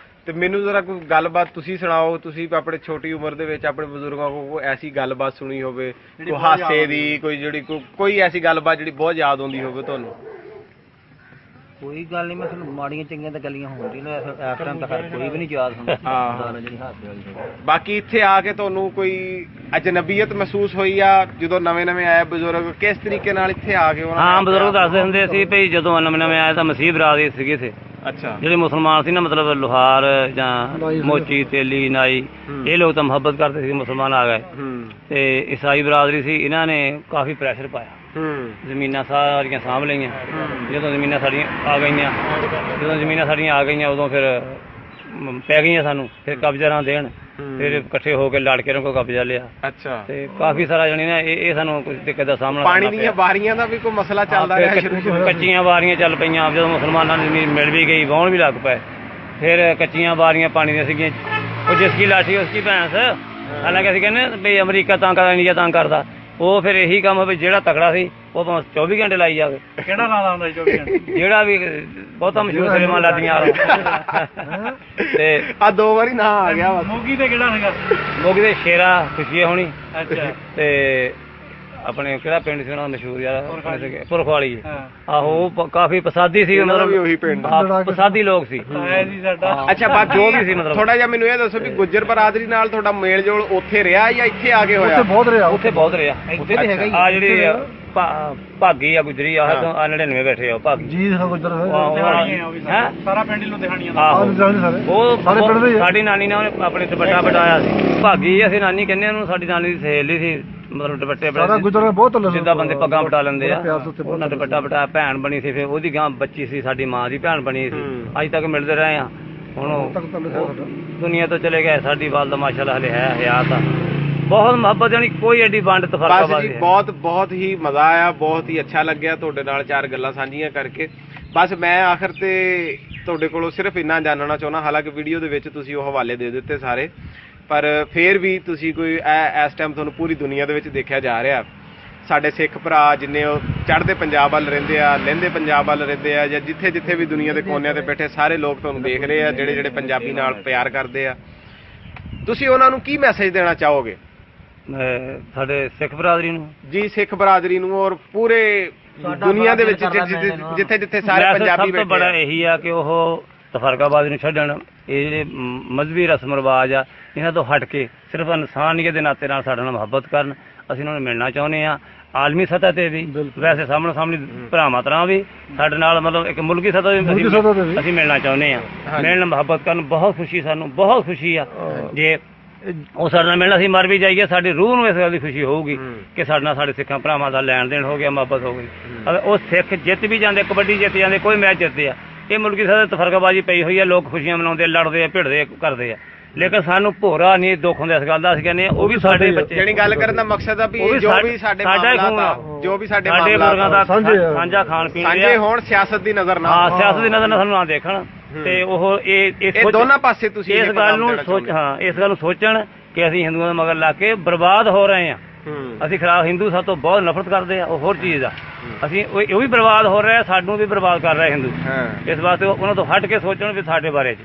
ਤੇ ਮੈਨੂੰ ਜ਼ਰਾ ਕੋਈ ਗੱਲਬਾਤ ਤੁਸੀਂ ਸੁਣਾਓ। ਤੁਸੀਂ ਆਪਣੇ ਛੋਟੀ ਉਮਰ ਦੇ ਵਿੱਚ ਆਪਣੇ ਬਜ਼ੁਰਗਾਂ ਕੋਲ ਕੋਈ ਐਸੀ ਗੱਲਬਾਤ ਸੁਣੀ ਹੋਵੇ, ਕੋਈ ਹਾਸੇ ਦੀ, ਕੋਈ ਜਿਹੜੀ ਕੋਈ ਐਸੀ ਗੱਲਬਾਤ ਜਿਹੜੀ ਬਹੁਤ ਯਾਦ ਆਉਂਦੀ ਹੋਵੇ ਤੁਹਾਨੂੰ? ਕੋਈ ਗੱਲ ਨਹੀਂ, ਮੈਂ ਤੁਹਾਨੂੰ ਮਾੜੀਆਂ ਚੰਗੀਆਂ ਤਾਂ ਗੱਲਾਂ ਹੁੰਦੀਆਂ ਨੇ, ਇਸ ਟਾਈਮ ਤਾਂ ਕੋਈ ਵੀ ਨਹੀਂ ਯਾਦ ਹੁੰਦਾ ਜਿਹੜੀ ਹਾਸੇ ਵਾਲੀ। ਬਾਕੀ ਇੱਥੇ ਆ ਕੇ ਤੁਹਾਨੂੰ ਕੋਈ ਅਜਨਬੀਅਤ ਮਹਿਸੂਸ ਹੋਈ ਆ ਜਦੋਂ ਨਵੇਂ ਆਏ ਬਜ਼ੁਰਗ, ਕਿਸ ਤਰੀਕੇ ਨਾਲ ਇੱਥੇ ਆ ਕੇ ਉਹਨਾਂ? ਹਾਂ ਬਜ਼ੁਰਗ ਦੱਸਦੇ ਹੁੰਦੇ ਸੀ ਭਈ ਜਦੋਂ ਨਵੇਂ ਆਏ ਤਾਂ ਮਸੀਹ ਬਰਾਦਰੀ ਸੀਗੇ ਇੱਥੇ। ਅੱਛਾ। ਜਿਹੜੇ ਮੁਸਲਮਾਨ ਸੀ ਨਾ, ਮਤਲਬ ਲੋਹਾਰ ਜਾਂ ਮੋਚੀ ਤੇਲੀ ਨਾਈ, ਇਹ ਲੋਕ ਤਾਂ ਮੁਹੱਬਤ ਕਰਦੇ ਸੀ, ਮੁਸਲਮਾਨ ਆ ਗਏ ਤੇ ਈਸਾਈ ਬਰਾਦਰੀ ਸੀ, ਇਹਨਾਂ ਨੇ ਕਾਫੀ ਪ੍ਰੈਸ਼ਰ ਪਾਇਆ। ਜ਼ਮੀਨਾਂ ਸਾਰੀਆਂ ਸਾਂਭ ਲਈਆਂ। ਜਦੋਂ ਜ਼ਮੀਨਾਂ ਸਾਡੀਆਂ ਆ ਗਈਆਂ ਉਦੋਂ ਫਿਰ ਪੈ ਗਈਆਂ ਸਾਨੂੰ, ਫਿਰ ਕਬਜ਼ਾ ਨਾ ਦੇਣ, ਫਿਰ ਇਕੱਠੇ ਹੋ ਕੇ ਲੜ ਕੇ ਉਹਨਾਂ ਕੋਲ ਕਬਜ਼ਾ ਲਿਆ। ਅੱਛਾ। ਤੇ ਕਾਫੀ ਸਾਰਾ ਜਣੇ ਨਾ ਇਹ ਸਾਨੂੰ ਕੁਝ ਦਿੱਕਤ ਦਾ ਸਾਹਮਣਾ ਪਾਣੀ ਦੀਆਂ ਵਾਰੀਆਂ ਦਾ ਵੀ ਕੋਈ ਮਸਲਾ ਚੱਲਦਾ ਰਿਹਾ ਸ਼ੁਰੂ? ਕੱਚੀਆਂ ਵਾਰੀਆਂ ਚੱਲ ਪਈਆਂ, ਜਦੋਂ ਮੁਸਲਮਾਨਾਂ ਦੀ ਜ਼ਮੀਨ ਮਿਲ ਵੀ ਗਈ, ਵਾਹੁਣ ਵੀ ਲੱਗ ਪਏ, ਫਿਰ ਕੱਚੀਆਂ ਵਾਰੀਆਂ ਪਾਣੀ ਦੀਆਂ ਸੀਗੀਆਂ। ਉਹ ਜਿਸ ਕੀ ਲਾਠੀ ਉਸ ਕੀ ਭੈਂਸ। ਹਾਲਾਂਕਿ ਅਸੀਂ ਕਹਿੰਦੇ ਵੀ ਅਮਰੀਕਾ ਤੰਗ ਕਰਦਾ, ਇੰਡੀਆ ਤੰਗ ਕਰਦਾ, ਉਹ ਫਿਰ ਇਹੀ ਕੰਮ ਵੀ ਜਿਹੜਾ ਤਕੜਾ ਸੀ ਉਹ 24 ਘੰਟੇ ਲਾਈ ਜਾਵੇ। ਕਿਹੜਾ ਨਾਂ ਦਾ ਹੁੰਦਾ 24 ਘੰਟੇ? ਜਿਹੜਾ ਵੀ ਬਹੁਤਾ ਮਸ਼ਹੂਰ ਫਿਲਮਾਂ ਲਾਦੀਆਂ ਤੇ ਆ 2 ਵਾਰੀ ਨਾਂ ਆ ਗਿਆ। ਮੋਗੀ ਤੇ ਕਿਹੜਾ ਸੀਗਾ? ਮੋਗੀ ਦੇ ਸ਼ੇਰਾ ਖੁਸ਼ੀ ਹੋਣੀ। ਅੱਛਾ। ਤੇ ਆਪਣੇ ਕਿਹੜਾ ਪਿੰਡ ਸੀ ਉਹਨਾਂ ਦਾ ਮਸ਼ਹੂਰ ਯਾਰ, ਪੁਰਖਵਾਲੀ। ਆਹੋ ਉਹ ਕਾਫੀ ਪਸਾਦੀ ਸੀ, ਮਤਲਬ ਉਹੀ ਪਿੰਡ ਪਸਾਦੀ ਲੋਕ ਸੀ ਸਾਡਾ। ਅੱਛਾ ਬਾਤ ਜੋ ਵੀ ਸੀ, ਮਤਲਬ ਥੋੜਾ ਜਿਹਾ ਮੈਨੂੰ ਇਹ ਦੱਸੋ ਵੀ ਗੁੱਜਰ ਬਰਾਦਰੀ ਨਾਲ ਤੁਹਾਡਾ ਮੇਲ ਜੋਲ ਉੱਥੇ ਰਿਹਾ ਜਾਂ ਇੱਥੇ ਆ ਕੇ ਹੋਇਆ? ਉੱਥੇ ਬਹੁਤ ਰਿਹਾ। ਉੱਥੇ ਵੀ ਹੈਗਾ ਆ ਜਿਹੜੀ ਭਾਗੀ ਆ ਗੁਜਰੀ ਆ 99 ਬੈਠੇ ਆ ਭਾਗੀ ਜੀ। ਹਾਂ ਗੁਜਰ ਸਾਰਾ ਪਿੰਡ ਹੀ ਲੁਧਿਆਣੀਆਂ ਦਾ। ਉਹ ਸਾਡੀ ਨਾਨੀ ਨੇ ਆਪਣੇ ਦੁਪੱਟਾ ਬਟਾਇਆ ਸੀ। ਭਾਗੀ ਅਸੀਂ ਨਾਨੀ ਕਹਿੰਦੇ ਉਹਨੂੰ, ਸਾਡੀ ਨਾਨੀ ਦੀ ਸਹੇਲੀ ਸੀ, ਮਤਲਬ ਦੁਪੱਟੇ ਬਟਾਏ ਜਿੱਦਾਂ ਬੰਦੇ ਪੱਗਾਂ ਬਟਾ ਲੈਂਦੇ ਆ, ਉਹਨਾਂ ਦੁਪੱਟਾ ਬਟਾਇਆ। ਭੈਣ ਬਣੀ ਸੀ, ਫਿਰ ਉਹਦੀ ਗਾਂ ਬੱਚੀ ਸੀ, ਸਾਡੀ ਮਾਂ ਦੀ ਭੈਣ ਬਣੀ ਸੀ। ਅੱਜ ਤੱਕ ਮਿਲਦੇ ਰਹੇ ਆ। ਹੁਣ ਦੁਨੀਆ ਤੋਂ ਚਲੇ ਗਏ, ਸਾਡੀ ਵਾਲਦਾ ਮਾਸ਼ਾਅੱਲਾ ਹਲੇ ਹੈ ਹਯਾਤ ਆ। ਬਹੁਤ ਮੁਹੱਬਤ, ਜਾਨੀ ਕੋਈ ਐਡੀ ਵੰਡ ਤਫਰਕਾਬਾਜ਼ੀ। ਬਹੁਤ ਹੀ ਮਜ਼ਾ ਆਇਆ, ਬਹੁਤ ਹੀ ਅੱਛਾ ਲੱਗਿਆ ਤੁਹਾਡੇ ਨਾਲ 4 ਗੱਲਾਂ ਸਾਂਝੀਆਂ ਕਰਕੇ। ਬਸ ਮੈਂ ਆਖਰ ਤੇ ਤੁਹਾਡੇ ਕੋਲੋਂ ਸਿਰਫ ਇੰਨਾ ਜਾਣਨਾ ਚਾਹੁੰਦਾ, ਹਾਲਾਂਕਿ ਵੀਡੀਓ ਦੇ ਵਿੱਚ ਤੁਸੀਂ ਉਹ ਹਵਾਲੇ ਦੇ ਦਿੱਤੇ ਸਾਰੇ, ਪਰ ਫੇਰ ਵੀ ਤੁਸੀਂ ਕੋਈ ਇਸ ਟਾਈਮ ਤੁਹਾਨੂੰ ਪੂਰੀ ਦੁਨੀਆ ਦੇ ਵਿੱਚ ਦੇਖਿਆ ਜਾ ਰਿਹਾ, ਸਾਡੇ ਸਿੱਖ ਭਰਾ ਜਿੰਨੇ ਉਹ ਚੜ੍ਹਦੇ ਪੰਜਾਬ ਵੱਲ ਰਹਿੰਦੇ ਆ, ਲਹਿੰਦੇ ਪੰਜਾਬ ਵੱਲ ਰਹਿੰਦੇ ਆ, ਜਾਂ ਜਿੱਥੇ ਵੀ ਦੁਨੀਆ ਦੇ ਕੋਨਿਆਂ ਤੇ ਬੈਠੇ ਸਾਰੇ ਲੋਕ ਤੁਹਾਨੂੰ ਦੇਖ ਰਹੇ ਆ, ਜਿਹੜੇ ਪੰਜਾਬੀ ਨਾਲ ਪਿਆਰ ਕਰਦੇ ਆ, ਤੁਸੀਂ ਉਹਨਾਂ ਨੂੰ ਕੀ ਮੈਸੇਜ ਦੇਣਾ ਚਾਹੋਗੇ? ਸਾਡੇ ਸਿੱਖ ਬਰਾਦਰੀ ਨੂੰ ਜੀ, ਸਿੱਖ ਬਰਾਦਰੀ ਨੂੰ, ਔਰ ਪੂਰੇ ਦੁਨੀਆ ਦੇ ਵਿੱਚ ਜਿੱਥੇ ਸਾਰੇ ਪੰਜਾਬੀ ਬੈਠੇ ਆ। ਸਭ ਤੋਂ ਬੜਾ ਇਹੀ ਆ ਕਿ ਉਹ ਤਫਰਕਾਬਾਜ਼ੀ ਨੂੰ ਛੱਡਣ। ਇਹ ਜਿਹੜੇ ਮਜ਼ਹਬੀ ਰਸਮ ਰਿਵਾਜ ਆ, ਇਹਨਾਂ ਤੋਂ ਹਟ ਕੇ ਸਿਰਫ ਇਨਸਾਨੀਅਤ ਦੇ ਨਾਤੇ ਨਾਲ ਸਾਡੇ ਨਾਲ ਮੁਹੱਬਤ ਕਰਨ। ਅਸੀਂ ਉਹਨਾਂ ਨੂੰ ਮਿਲਣਾ ਚਾਹੁੰਦੇ ਹਾਂ, ਆਲਮੀ ਸਤਹ ਤੇ ਵੀ, ਵੈਸੇ ਸਾਹਮਣੇ ਭਰਾਵਾਂ ਤਰ੍ਹਾਂ ਵੀ, ਸਾਡੇ ਨਾਲ ਮਤਲਬ ਇੱਕ ਮੁਲਕੀ ਸਤਹ ਤੇ ਅਸੀਂ ਮਿਲਣਾ ਚਾਹੁੰਦੇ ਹਾਂ। ਮਿਲਣ, ਮੁਹੱਬਤ ਕਰਨ, ਬਹੁਤ ਖੁਸ਼ੀ, ਸਾਨੂੰ ਬਹੁਤ ਖੁਸ਼ੀ ਆ। ਜੇ ਉਹ ਸਾਡੇ ਨਾਲ ਮਿਲਣਾ, ਅਸੀਂ ਮਰ ਵੀ ਜਾਈਏ, ਸਾਡੀ ਰੂਹ ਨੂੰ ਇਸ ਗੱਲ ਦੀ ਖੁਸ਼ੀ ਹੋਊਗੀ ਕਿ ਸਾਡੇ ਨਾਲ ਸਾਡੇ ਸਿੱਖਾਂ ਭਰਾਵਾਂ ਦਾ ਲੈਣ ਦੇਣ ਹੋ ਗਿਆ, ਮੁਹੱਬਤ ਹੋ ਗਈ। ਉਹ ਸਿੱਖ ਜਿੱਤ ਵੀ ਜਾਂਦੇ, ਕਬੱਡੀ ਜਿੱਤ ਜਾਂਦੇ, ਕੋਈ ਮੈਚ ਜਿੱਤਦੇ ਆ, ਇਹ ਮੁਲਕੀ ਸਤਹ ਤੇ ਤਫਰਕਾਬਾਜ਼ੀ ਪਈ ਹੋਈ ਆ। ਲੋਕ ਖੁਸ਼ੀਆਂ ਮਨਾਉਂਦੇ, ਲੜਦੇ ਆ, ਭਿੜਦੇ ਕਰਦੇ ਆ, ਲੇਕਿਨ ਸਾਨੂੰ ਭੋਰਾ ਨਹੀਂ ਦੁੱਖ ਹੁੰਦਾ ਇਸ ਗੱਲ ਦਾ। ਅਸੀਂ ਕਹਿੰਦੇ ਆ ਉਹ ਵੀ ਸਾਡੇ ਬੱਚੇ, ਜਿਹੜੀ ਗੱਲ ਕਰਨ ਦਾ ਮਕਸਦ ਆ ਵੀ ਜੋ ਵੀ ਸਾਡੇ ਮੁਰਗਾਂ ਦਾ ਸਾਂਝਾ ਖਾਣ ਪੀਣ ਸਾਂਝੇ ਹੋਣ, ਸਿਆਸਤ ਦੀ ਨਜ਼ਰ ਨਾਲ। ਹਾਂ, ਸਿਆਸਤ ਦੀ ਨਜ਼ਰ ਨਾਲ ਸਾਨੂੰ ਨਾ ਦੇਖਣ, ਤੇ ਉਹ ਇਹ ਦੋਨਾਂ ਪਾਸੇ ਤੁਸੀਂ ਇਸ ਗੱਲ ਨੂੰ ਇਸ ਗੱਲ ਨੂੰ ਸੋਚਣ ਕਿ ਅਸੀਂ ਹਿੰਦੂਆਂ ਦੇ ਮਗਰ ਲਾ ਕੇ ਬਰਬਾਦ ਹੋ ਰਹੇ ਹਾਂ। ਅਸੀਂ ਖਰਾਬ, ਹਿੰਦੂ ਸਾਡੇ ਤੋਂ ਬਹੁਤ ਨਫ਼ਰਤ ਕਰਦੇ ਆ, ਉਹ ਹੋਰ ਚੀਜ਼ ਆ। ਅਸੀਂ ਉਹ ਵੀ ਬਰਬਾਦ ਹੋ ਰਿਹਾ, ਸਾਨੂੰ ਵੀ ਬਰਬਾਦ ਕਰ ਰਿਹਾ ਹਿੰਦੂ। ਇਸ ਵਾਸਤੇ ਉਹਨਾਂ ਤੋਂ ਹਟ ਕੇ ਸੋਚਣ ਵੀ ਸਾਡੇ ਬਾਰੇ ਚ।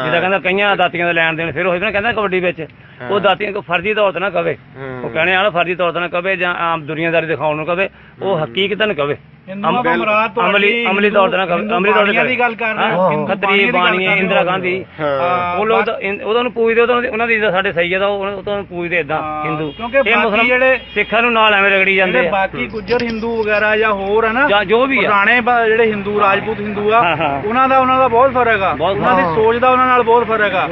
ਜਿੱਦਾਂ ਕਹਿੰਦਾ ਕਈਆਂ ਦਾਤੀਆਂ ਦਾ ਲੈਣ ਦੇਣ, ਫਿਰ ਉਹ ਕਹਿੰਦਾ ਕਬੱਡੀ ਵਿੱਚ ਉਹ ਦਾਤੀਆਂ ਕੋ ਫਰਜ਼ੀ ਤੌਰ ਤੇ ਨਾ ਕਵੇ, ਉਹ ਕਹਿਣੇ ਵਾਲਾ ਫਰਜ਼ੀ ਤੌਰ ਤੇ ਨਾ ਕਵੇ, ਜਾਂ ਆਮ ਦੁਨੀਆਦਾਰੀ ਦਿਖਾਉਣ ਨੂੰ ਕਵੇ, ਉਹ ਹਕੀਕਤਾਂ ਕਵੇ, ਅਮਲੀ ਤੌਰ ਤੇ ਨਾ ਕਵੇ। ਅਮਲੀ ਤੌਰ ਤੇ ਗੱਲ ਕਰ ਰਹੇ ਖੱਤਰੀ ਬਾਣੀ, ਇੰਦਰਾ ਗਾਂਧੀ, ਉਹ ਲੋਕ ਉਹਨਾਂ ਨੂੰ ਪੂਜਦੇ, ਉਹਨਾਂ ਦੀ ਸਾਡੇ ਸਹੀ ਆ, ਉਹਨਾਂ ਨੂੰ ਪੂਜਦੇ ਏਦਾਂ ਹਿੰਦੂ। ਇਹ ਮੁਸਲਮਾਨ ਜਿਹੜੇ ਸਿੱਖਾਂ ਨੂੰ ਨਾਲ ਐਵੇਂ ਰਗੜੀ ਜਾਂਦੇ, ਬਾਕੀ ਗੁੱਜਰ ਹਿੰਦੂ ਵਗੈਰਾ ਜਾਂ ਹੋਰ ਹੈ ਨਾ, ਜਾਂ ਜੋ ਵੀ ਪੁਰਾਣੇ ਜਿਹੜੇ ਹਿੰਦੂ ਰਾਜਪੂਤ ਹਿੰਦੂ ਆ, ਉਹਨਾਂ ਦਾ ਬਹੁਤ ਫਰਕ ਆ, ਉਹਨਾਂ ਦੀ ਸੋਚ ਦਾ ਉਹਨਾਂ ਨਾਲ ਬਹੁਤ ਫਰਕ ਆ।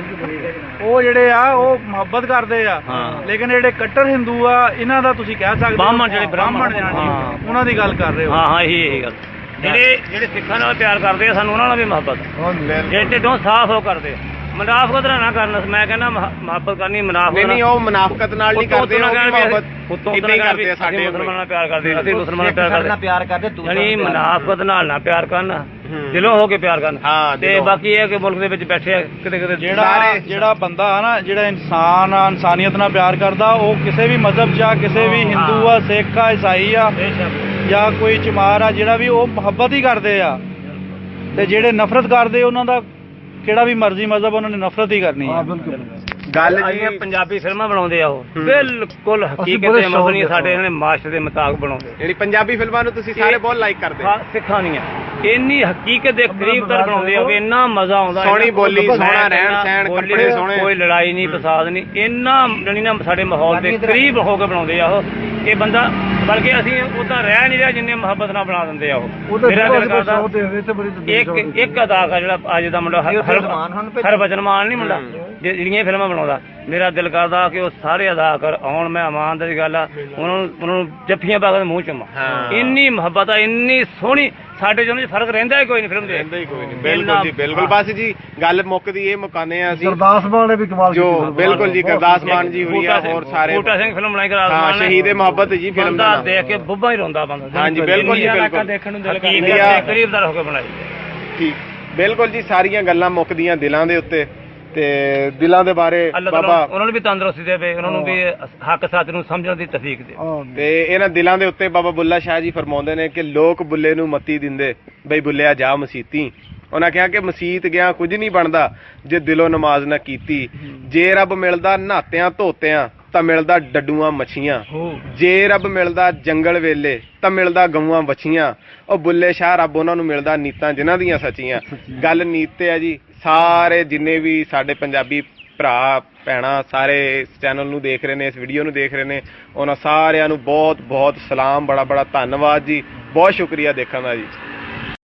ਉਹ ਜਿਹੜੇ ਆ ਉਹ ਮੁਹੱਬਤ ਕਰਦੇ ਆ, ਲੇਕਿਨ ਜਿਹੜੇ ਕੱਟਰ ਹਿੰਦੂ ਆ, ਇਹਨਾਂ ਦਾ ਤੁਸੀਂ ਕਹਿ ਸਕਦੇ ਬ੍ਰਾਹਮਣ, ਜਿਹੜੇ ਬ੍ਰਾਹਮਣ ਉਹਨਾਂ ਦੀ ਗੱਲ ਕਰ ਰਹੇ ਹੋ। ਹਾਂ ਇਹੀ ਗੱਲ, ਜਿਹੜੇ ਸਿੱਖਾਂ ਨਾਲ ਪਿਆਰ ਕਰਦੇ ਆ, ਸਾਨੂੰ ਉਹਨਾਂ ਨਾਲ ਵੀ ਮੁਹੱਬਤ, ਜਿਹੜੇ ਢਿੱਡੋਂ ਸਾਫ਼ ਹੋ ਕਰਦੇ ਆ। ਮੁਨਾਫਕਤ ਨਾ ਕਰਨ, ਮੈਂ ਕਹਿੰਦਾ ਮੁਹੱਬਤ ਕਰਨੀ ਮੁਨਾਫਕਤ ਨਹੀਂ, ਉਹ ਮੁਨਾਫਕਤ ਨਾਲ ਨਹੀਂ ਕਰਦੇ, ਉਹ ਮੁਹੱਬਤ ਇਦਾਂ ਹੀ ਕਰਦੇ ਆ। ਸਾਡੇ ਮੁਸਲਮਾਨਾਂ ਨਾਲ ਪਿਆਰ ਕਰਦੇ, ਅਸੀਂ ਮੁਸਲਮਾਨਾਂ ਨਾਲ ਪਿਆਰ ਕਰਦੇ, ਯਾਨੀ ਮੁਨਾਫਕਤ ਨਾਲ ਨਾ ਪਿਆਰ ਕਰਨ, ਦਿਲੋਂ ਹੋ ਕੇ ਪਿਆਰ ਕਰਨ ਹਾਂ, ਤੇ ਦਿਲੋਂ। ਬਾਕੀ ਇਹ ਹੈ ਕਿ ਮੁਲਕ ਦੇ ਵਿੱਚ ਬੈਠੇ ਆ ਕਿਤੇ ਕਿਤੇ ਜਿਹੜਾ ਬੰਦਾ ਆ ਨਾ, ਜਿਹੜਾ ਇਨਸਾਨ ਆ, ਇਨਸਾਨੀਅਤ ਨਾਲ ਪਿਆਰ ਕਰਦਾ, ਉਹ ਕਿਸੇ ਵੀ ਮਜ਼ਹਬ 'ਚ ਆ, ਕਿਸੇ ਵੀ ਹਿੰਦੂ ਆ, ਸਿੱਖ ਆ, ਈਸਾਈ ਆ ਜਾਂ ਕੋਈ ਚਮਾਰ ਆ, ਜਿਹੜਾ ਵੀ, ਉਹ ਮੁਹੱਬਤ ਹੀ ਕਰਦੇ ਆ। ਤੇ ਜਿਹੜੇ ਨਫ਼ਰਤ ਕਰਦੇ, ਉਹਨਾਂ ਦਾ ਕਿਹੜਾ ਵੀ ਮਰਜ਼ੀ ਮਜ਼ਹਬ, ਉਹਨਾਂ ਨੇ ਨਫ਼ਰਤ ਹੀ ਕਰਨੀ ਆ। ਗੱਲ ਆਈਆਂ ਜੀ ਪੰਜਾਬੀ ਫਿਲਮਾਂ ਬਣਾਉਂਦੇ ਆ ਉਹ ਬਿਲਕੁਲ ਹਕੀਕਤ ਤੇ ਮਬਨੀ ਸਾਡੇ ਇਹਨਾਂ ਨੇ ਮਾਸ਼ਰ ਦੇ ਮੁਤਾਬਕ ਬਣਾਉਂਦੇ ਜਿਹੜੀ ਪੰਜਾਬੀ ਫਿਲਮਾਂ ਨੂੰ ਤੁਸੀਂ ਸਾਰੇ ਬਹੁਤ ਲਾਈਕ ਕਰਦੇ ਹਾਂ ਸਿੱਖਾਂ ਦੀਆਂ ਇੰਨੀ ਹਕੀਕਤ ਦੇ ਕਰੀਬ ਤੱਕ ਬਣਾਉਂਦੇ ਆ ਕਿ ਇੰਨਾ ਮਜ਼ਾ ਆਉਂਦਾ ਸੋਹਣੀ ਬੋਲੀ, ਸੋਹਣਾ ਰਹਿਣ ਸਹਿਣ, ਕੱਪੜੇ ਸੋਹਣੇ, ਕੋਈ ਲੜਾਈ ਨਹੀਂ ਫਸਾਦ ਨਹੀਂ, ਇੰਨਾ ਜਾਣੀ ਨਾ ਸਾਡੇ ਮਾਹੌਲ ਦੇ ਕਰੀਬ ਹੋ ਕੇ ਬਣਾਉਂਦੇ ਆ ਉਹ ਕਿ ਬੰਦਾ ਬਲਕਿ ਅਸੀਂ ਉਦਾਂ ਰਹਿ ਨਹੀਂ ਰਿਹਾ ਜਿੰਨੇ ਮੁਹੱਬਤ ਨਾਲ ਬਣਾ ਦਿੰਦੇ ਆ ਉਹ। ਮੇਰਾ ਦਿਲ ਕਰਦਾ ਇੱਕ ਅਦਾਕਾਰ ਜਿਹੜਾ ਅੱਜ ਦਾ ਮੁੰਡਾ ਹਰਭਜਨ ਮਾਨ ਨਹੀਂ ਮੁੰਡਾ ਜਿਹੜੀਆਂ ਫਿਲਮਾਂ ਬਣਾਉਂਦਾ, ਮੇਰਾ ਦਿਲ ਕਰਦਾ ਕਿ ਉਹ ਸਾਰੇ ਅਦਾਕਾਰ ਆਉਣ, ਮੈਂ ਇਮਾਨਦਾਰੀ ਦੀ ਗੱਲ ਆ, ਉਹਨਾਂ ਨੂੰ ਜੱਫੀਆਂ ਪਾ ਕੇ ਮੂੰਹ ਚੁੰਮਾ। ਇੰਨੀ ਮੁਹੱਬਤ ਆ, ਇੰਨੀ ਸੋਹਣੀ, ਸਾਡੇ ਚ ਫਰਕ ਰਹਿੰਦਾ ਹੀ ਕੋਈ ਨਹੀਂ ਫਿਲਮ ਦੇ, ਰਹਿੰਦਾ ਹੀ ਕੋਈ ਨਹੀਂ। ਬਿਲਕੁਲ ਜੀ ਬਿਲਕੁਲ। ਬਸ ਜੀ ਗੱਲ ਮੁੱਕਦੀ ਇਹ ਮੁਕਾਨੇ ਆ ਅਸੀਂ। ਗੁਰਦਾਸ ਮਾਨ ਨੇ ਵੀ ਕਮਾਲ ਜੋ ਬਿਲਕੁਲ ਜੀ ਗੁਰਦਾਸ ਮਾਨ ਜੀ ਹੋਈ ਆ, ਹੋਰ ਸਾਰੇ ਬੂਟਾ ਸਿੰਘ ਫਿਲਮ ਬਣਾਈ ਕਰਾ ਹਾਂ, ਸ਼ਹੀਦ-ਏ ਮੁਹੱਬਤ ਜੀ ਫਿਲਮ ਦਾ ਨਾਮ ਦੇਖ ਕੇ ਬੁੱਬਾ ਹੀ ਰੋਂਦਾ ਬੰਦਾ। ਹਾਂਜੀ ਬਿਲਕੁਲ ਜੀ ਬਿਲਕੁਲ। ਦੇਖਣ ਨੂੰ ਦਿਲ ਕਰਦਾ, ਕਰੀਬਦਾਰ ਹੋ ਕੇ ਬਣਾਈ। ਠੀਕ ਬਿਲਕੁਲ ਜੀ, ਸਾਰੀਆਂ ਗੱਲਾਂ ਮੁੱਕਦੀਆਂ ਦਿਲਾਂ ਦੇ ਉੱਤੇ ਤੇ ਦਿਲਾਂ ਦੇ ਬਾਰੇ ਬਾਬਾ ਉਹਨਾਂ ਨੂੰ ਵੀ ਤੰਦਰੁਸਤੀ ਦੇਵੇ, ਉਹਨਾਂ ਨੂੰ ਵੀ ਹੱਕ ਸੱਚ ਨੂੰ ਸਮਝਣ ਦੀ ਤੌਫੀਕ ਦੇ। ਤੇ ਇਹਨਾਂ ਦਿਲਾਂ ਦੇ ਉੱਤੇ ਬਾਬਾ ਬੁੱਲਾ ਸ਼ਾਹ ਜੀ ਫਰਮਾਉਂਦੇ ਨੇ ਕਿ ਲੋਕ ਬੁੱਲੇ ਨੂੰ ਮੱਤੀ ਦਿੰਦੇ, ਬਈ ਬੁੱਲਿਆ ਜਾ ਮਸੀਤੀ। ਉਹਨਾਂ ਕਿਹਾ ਕਿ ਮਸੀਤ ਗਿਆ ਕੁਝ ਨਹੀਂ ਬਣਦਾ ਜੇ ਦਿਲੋਂ ਨਮਾਜ਼ ਨਾ ਕੀਤੀ। ਜੇ ਰੱਬ ਮਿਲਦਾ ਨਹਾਤਿਆਂ ਧੋਤਿਆਂ ਤਾਂ ਮਿਲਦਾ ਡੱਡੂਆਂ ਮੱਛੀਆਂ। ਜੇ ਰੱਬ ਮਿਲਦਾ ਜੰਗਲ ਵੇਲੇ ਤਾਂ ਮਿਲਦਾ ਗਊਆਂ ਵੱਛੀਆਂ। ਉਹ ਬੁੱਲੇ ਸ਼ਾਹ ਰੱਬ ਉਹਨਾਂ ਨੂੰ ਮਿਲਦਾ ਨੀਤਾਂ ਜਿਨ੍ਹਾਂ ਦੀਆਂ ਸੱਚੀਆਂ। ਗੱਲ ਨੀਤ ਤੇ ਆ ਜੀ। ਸਾਰੇ ਜਿੰਨੇ ਵੀ ਸਾਡੇ ਪੰਜਾਬੀ ਭਰਾ ਭੈਣਾਂ ਸਾਰੇ ਇਸ ਚੈਨਲ ਨੂੰ ਦੇਖ ਰਹੇ ਨੇ, ਇਸ ਵੀਡੀਓ ਨੂੰ ਦੇਖ ਰਹੇ ਨੇ, ਉਹਨਾਂ ਸਾਰਿਆਂ ਨੂੰ ਬਹੁਤ ਬਹੁਤ ਸਲਾਮ, ਬੜਾ ਬੜਾ ਧੰਨਵਾਦ ਜੀ, ਬਹੁਤ ਸ਼ੁਕਰੀਆ ਦੇਖਣ ਦਾ ਜੀ।